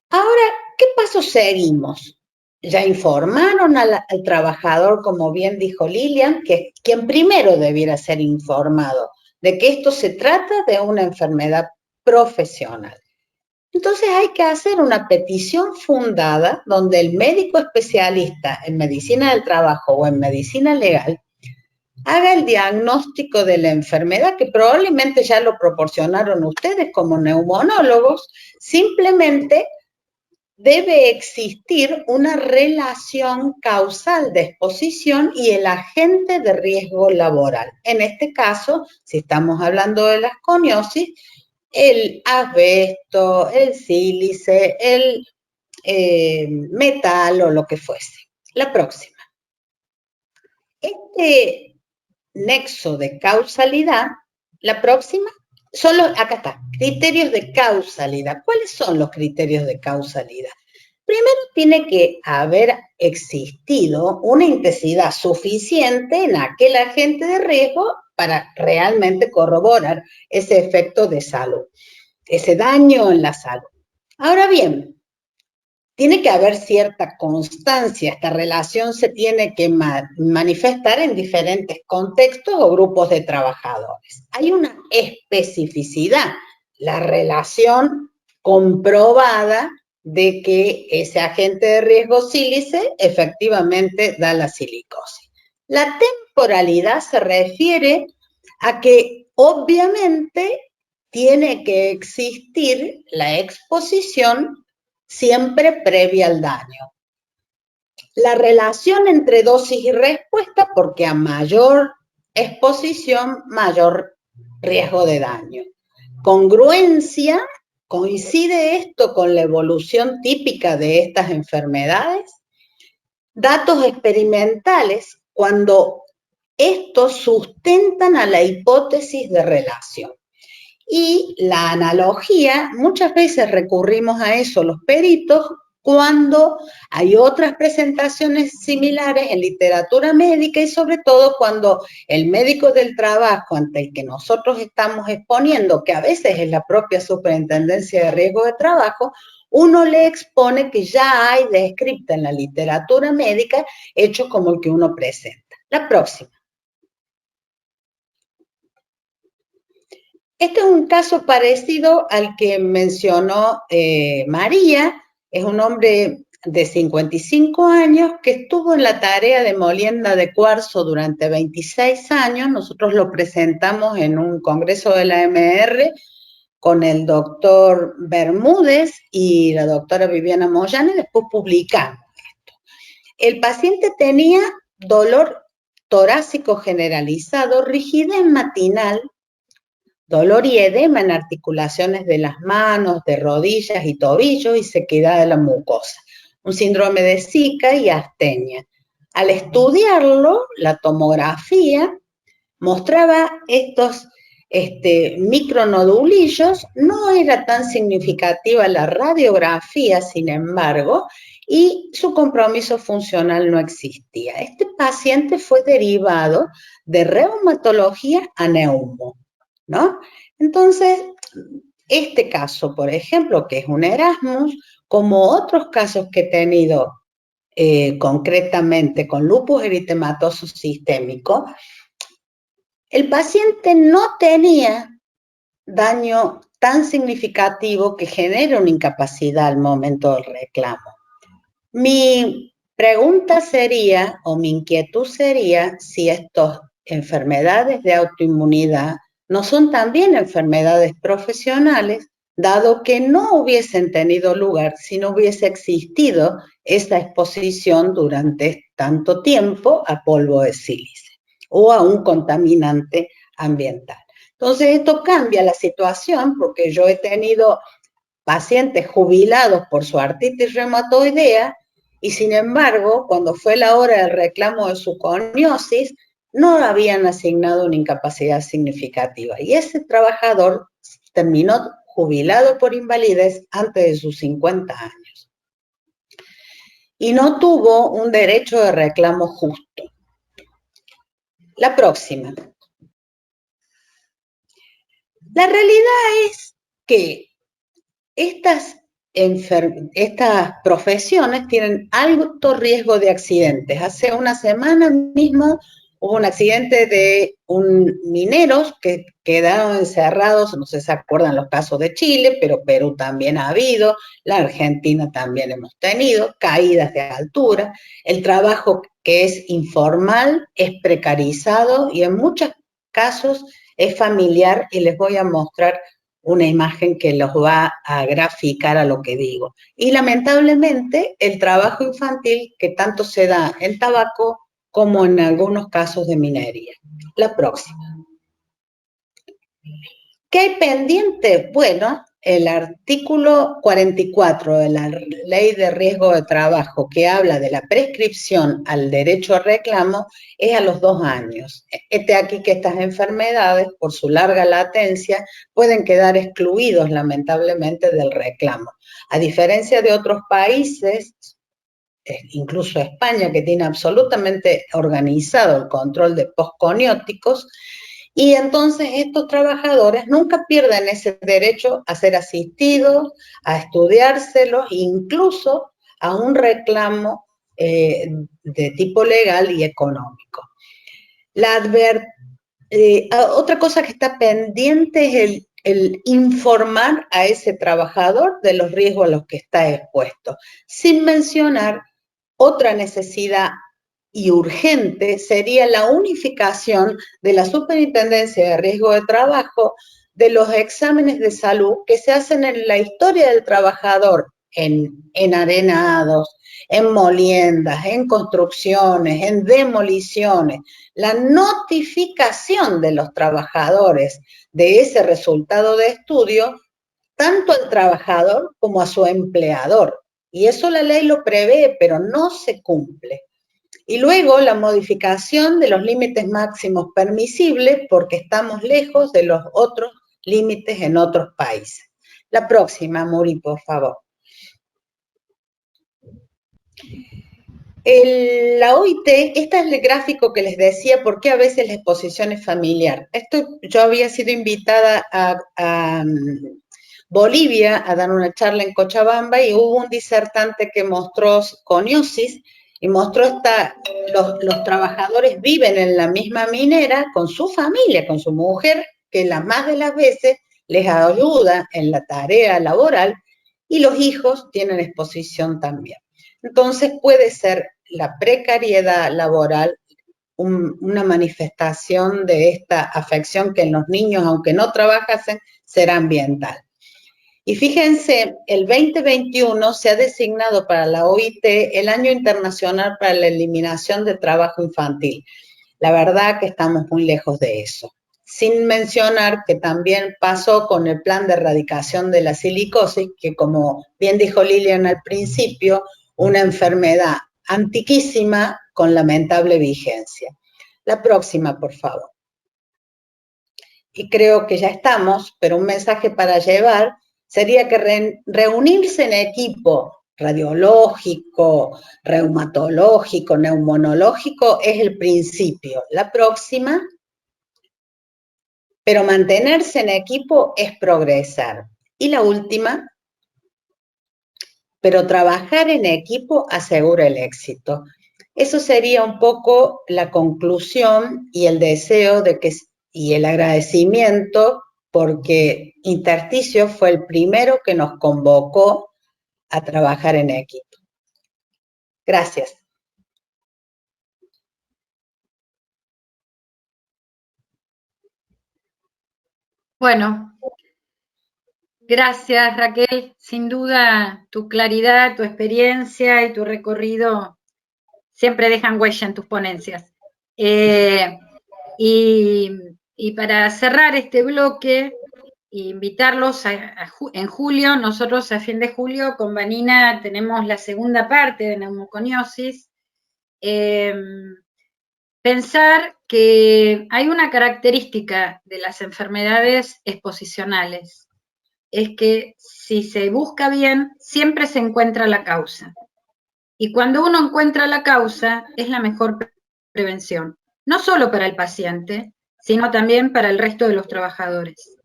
Ahora, ¿qué paso seguimos? Ya informaron al trabajador, como bien dijo Lilian, que es quien primero debiera ser informado de que esto se trata de una enfermedad profesional. Entonces hay que hacer una petición fundada donde el médico especialista en medicina del trabajo o en medicina legal haga el diagnóstico de la enfermedad, que probablemente ya lo proporcionaron ustedes como neumonólogos. Simplemente debe existir una relación causal de exposición y el agente de riesgo laboral. En este caso, si estamos hablando de la esconiosis, el asbesto, el sílice, el metal o lo que fuese. La próxima. Este nexo de causalidad, la próxima, acá está, criterios de causalidad. ¿Cuáles son los criterios de causalidad? Primero tiene que haber existido una intensidad suficiente en aquel agente de riesgo para realmente corroborar ese efecto de salud, ese daño en la salud. Ahora bien, tiene que haber cierta constancia. Esta relación se tiene que manifestar en diferentes contextos o grupos de trabajadores. Hay una especificidad, la relación comprobada de que ese agente de riesgo sílice efectivamente da la silicosis. La temporalidad se refiere a que obviamente tiene que existir la exposición siempre previa al daño. La relación entre dosis y respuesta, porque a mayor exposición, mayor riesgo de daño. Congruencia, ¿coincide esto con la evolución típica de estas enfermedades? Datos experimentales, cuando estos sustentan a la hipótesis de relación. Y la analogía, muchas veces recurrimos a eso los peritos cuando hay otras presentaciones similares en literatura médica y sobre todo cuando el médico del trabajo ante el que nosotros estamos exponiendo, que a veces es la propia Superintendencia de Riesgo de Trabajo, uno le expone que ya hay descripta en la literatura médica hechos como el que uno presenta. La próxima. Este es un caso parecido al que mencionó María. Es un hombre de 55 años que estuvo en la tarea de molienda de cuarzo durante 26 años. Nosotros lo presentamos en un congreso de la AMR con el doctor Bermúdez y la doctora Viviana Moyano y después publicamos esto. El paciente tenía dolor torácico generalizado, rigidez matinal, dolor y edema en articulaciones de las manos, de rodillas y tobillos y sequedad de la mucosa. Un síndrome de Zika y astenia. Al estudiarlo, la tomografía mostraba estos micronodulillos. No era tan significativa la radiografía, sin embargo, y su compromiso funcional no existía. Este paciente fue derivado de reumatología a neumo, ¿no? Entonces, este caso, por ejemplo, que es un Erasmus, como otros casos que he tenido concretamente con lupus eritematoso sistémico, el paciente no tenía daño tan significativo que genere una incapacidad al momento del reclamo. Mi pregunta sería, o mi inquietud sería, si estas enfermedades de autoinmunidad no son también enfermedades profesionales, dado que no hubiesen tenido lugar si no hubiese existido esa exposición durante tanto tiempo a polvo de sílice o a un contaminante ambiental. Entonces, esto cambia la situación porque yo he tenido pacientes jubilados por su artritis reumatoidea y sin embargo, cuando fue la hora del reclamo de su coniosis, no habían asignado una incapacidad significativa. Y ese trabajador terminó jubilado por invalidez antes de sus 50 años. Y no tuvo un derecho de reclamo justo. La próxima. La realidad es que estas profesiones tienen alto riesgo de accidentes. Hace una semana mismo hubo un accidente de mineros que quedaron encerrados, no sé si se acuerdan los casos de Chile, pero Perú también ha habido, la Argentina también hemos tenido, caídas de altura, el trabajo que es informal, es precarizado y en muchos casos es familiar y les voy a mostrar una imagen que los va a graficar a lo que digo. Y lamentablemente el trabajo infantil que tanto se da en tabaco como en algunos casos de minería. La próxima. ¿Qué hay pendiente? Bueno, el artículo 44 de la Ley de Riesgo de Trabajo, que habla de la prescripción al derecho a reclamo, es a los 2 años. Aquí que estas enfermedades, por su larga latencia, pueden quedar excluidos, lamentablemente, del reclamo. A diferencia de otros países, incluso España, que tiene absolutamente organizado el control de posconióticos, y entonces estos trabajadores nunca pierden ese derecho a ser asistidos, a estudiárselos, incluso a un reclamo de tipo legal y económico. Otra cosa que está pendiente es el informar a ese trabajador de los riesgos a los que está expuesto, sin mencionar otra necesidad y urgente sería la unificación de la Superintendencia de Riesgo de Trabajo de los exámenes de salud que se hacen en la historia del trabajador, en arenados, en moliendas, en construcciones, en demoliciones. La notificación de los trabajadores de ese resultado de estudio, tanto al trabajador como a su empleador. Y eso la ley lo prevé, pero no se cumple. Y luego la modificación de los límites máximos permisibles porque estamos lejos de los otros límites en otros países. La próxima, Muri, por favor. La OIT, este es el gráfico que les decía por qué a veces la exposición es familiar. Yo había sido invitada a Bolivia a dar una charla en Cochabamba y hubo un disertante que mostró coniosis y mostró los trabajadores viven en la misma minera con su familia, con su mujer, que la más de las veces les ayuda en la tarea laboral y los hijos tienen exposición también. Entonces puede ser la precariedad laboral una manifestación de esta afección que en los niños, aunque no trabajasen, será ambiental. Y fíjense, el 2021 se ha designado para la OIT el Año Internacional para la Eliminación del Trabajo Infantil. La verdad que estamos muy lejos de eso. Sin mencionar que también pasó con el plan de erradicación de la silicosis, que como bien dijo Lilian al principio, una enfermedad antiquísima con lamentable vigencia. La próxima, por favor. Y creo que ya estamos, pero un mensaje para llevar sería que reunirse en equipo radiológico, reumatológico, neumonológico es el principio. La próxima, pero mantenerse en equipo es progresar. Y la última, pero trabajar en equipo asegura el éxito. Eso sería un poco la conclusión y el deseo y el agradecimiento porque Intersticio fue el primero que nos convocó a trabajar en equipo. Gracias. Bueno, gracias Raquel. Sin duda tu claridad, tu experiencia y tu recorrido siempre dejan huella en tus ponencias. Y para cerrar este bloque invitarlos en julio. Nosotros a fin de julio con Vanina tenemos la segunda parte de neumoconiosis. Pensar que hay una característica de las enfermedades exposicionales, es que si se busca bien, siempre se encuentra la causa. Y cuando uno encuentra la causa, es la mejor prevención, no solo para el paciente, sino también para el resto de los trabajadores.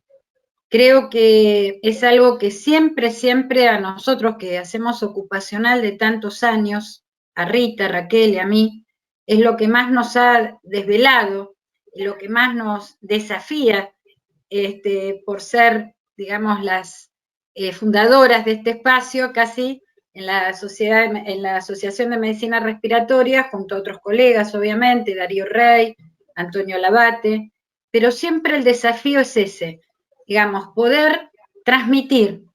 Creo que es algo que siempre, siempre a nosotros que hacemos ocupacional de tantos años, a Rita, a Raquel y a mí, es lo que más nos ha desvelado, lo que más nos desafía por ser, digamos, las fundadoras de este espacio, casi en la Asociación de Medicina Respiratoria, junto a otros colegas, obviamente, Darío Rey, Antonio Labate, pero siempre el desafío es ese, digamos, poder transmitir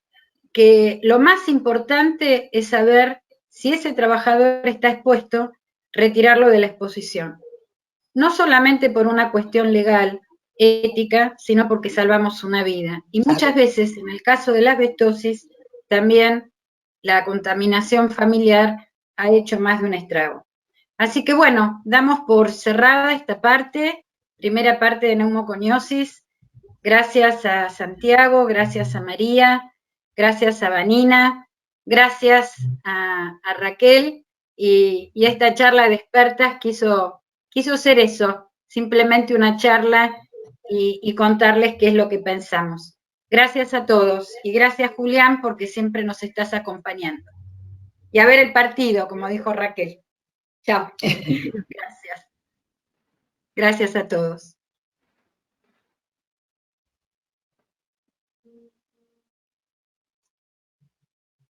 que lo más importante es saber si ese trabajador está expuesto, retirarlo de la exposición. No solamente por una cuestión legal, ética, sino porque salvamos una vida. Y muchas veces, en el caso de la asbestosis, también la contaminación familiar ha hecho más de un estrago. Así que bueno, damos por cerrada esta parte, primera parte de neumoconiosis. Gracias a Santiago, gracias a María, gracias a Vanina, gracias a Raquel, y esta charla de expertas quiso ser eso, simplemente una charla y contarles qué es lo que pensamos. Gracias a todos y gracias Julián porque siempre nos estás acompañando. Y a ver el partido, como dijo Raquel. Chao. Gracias. Gracias a todos.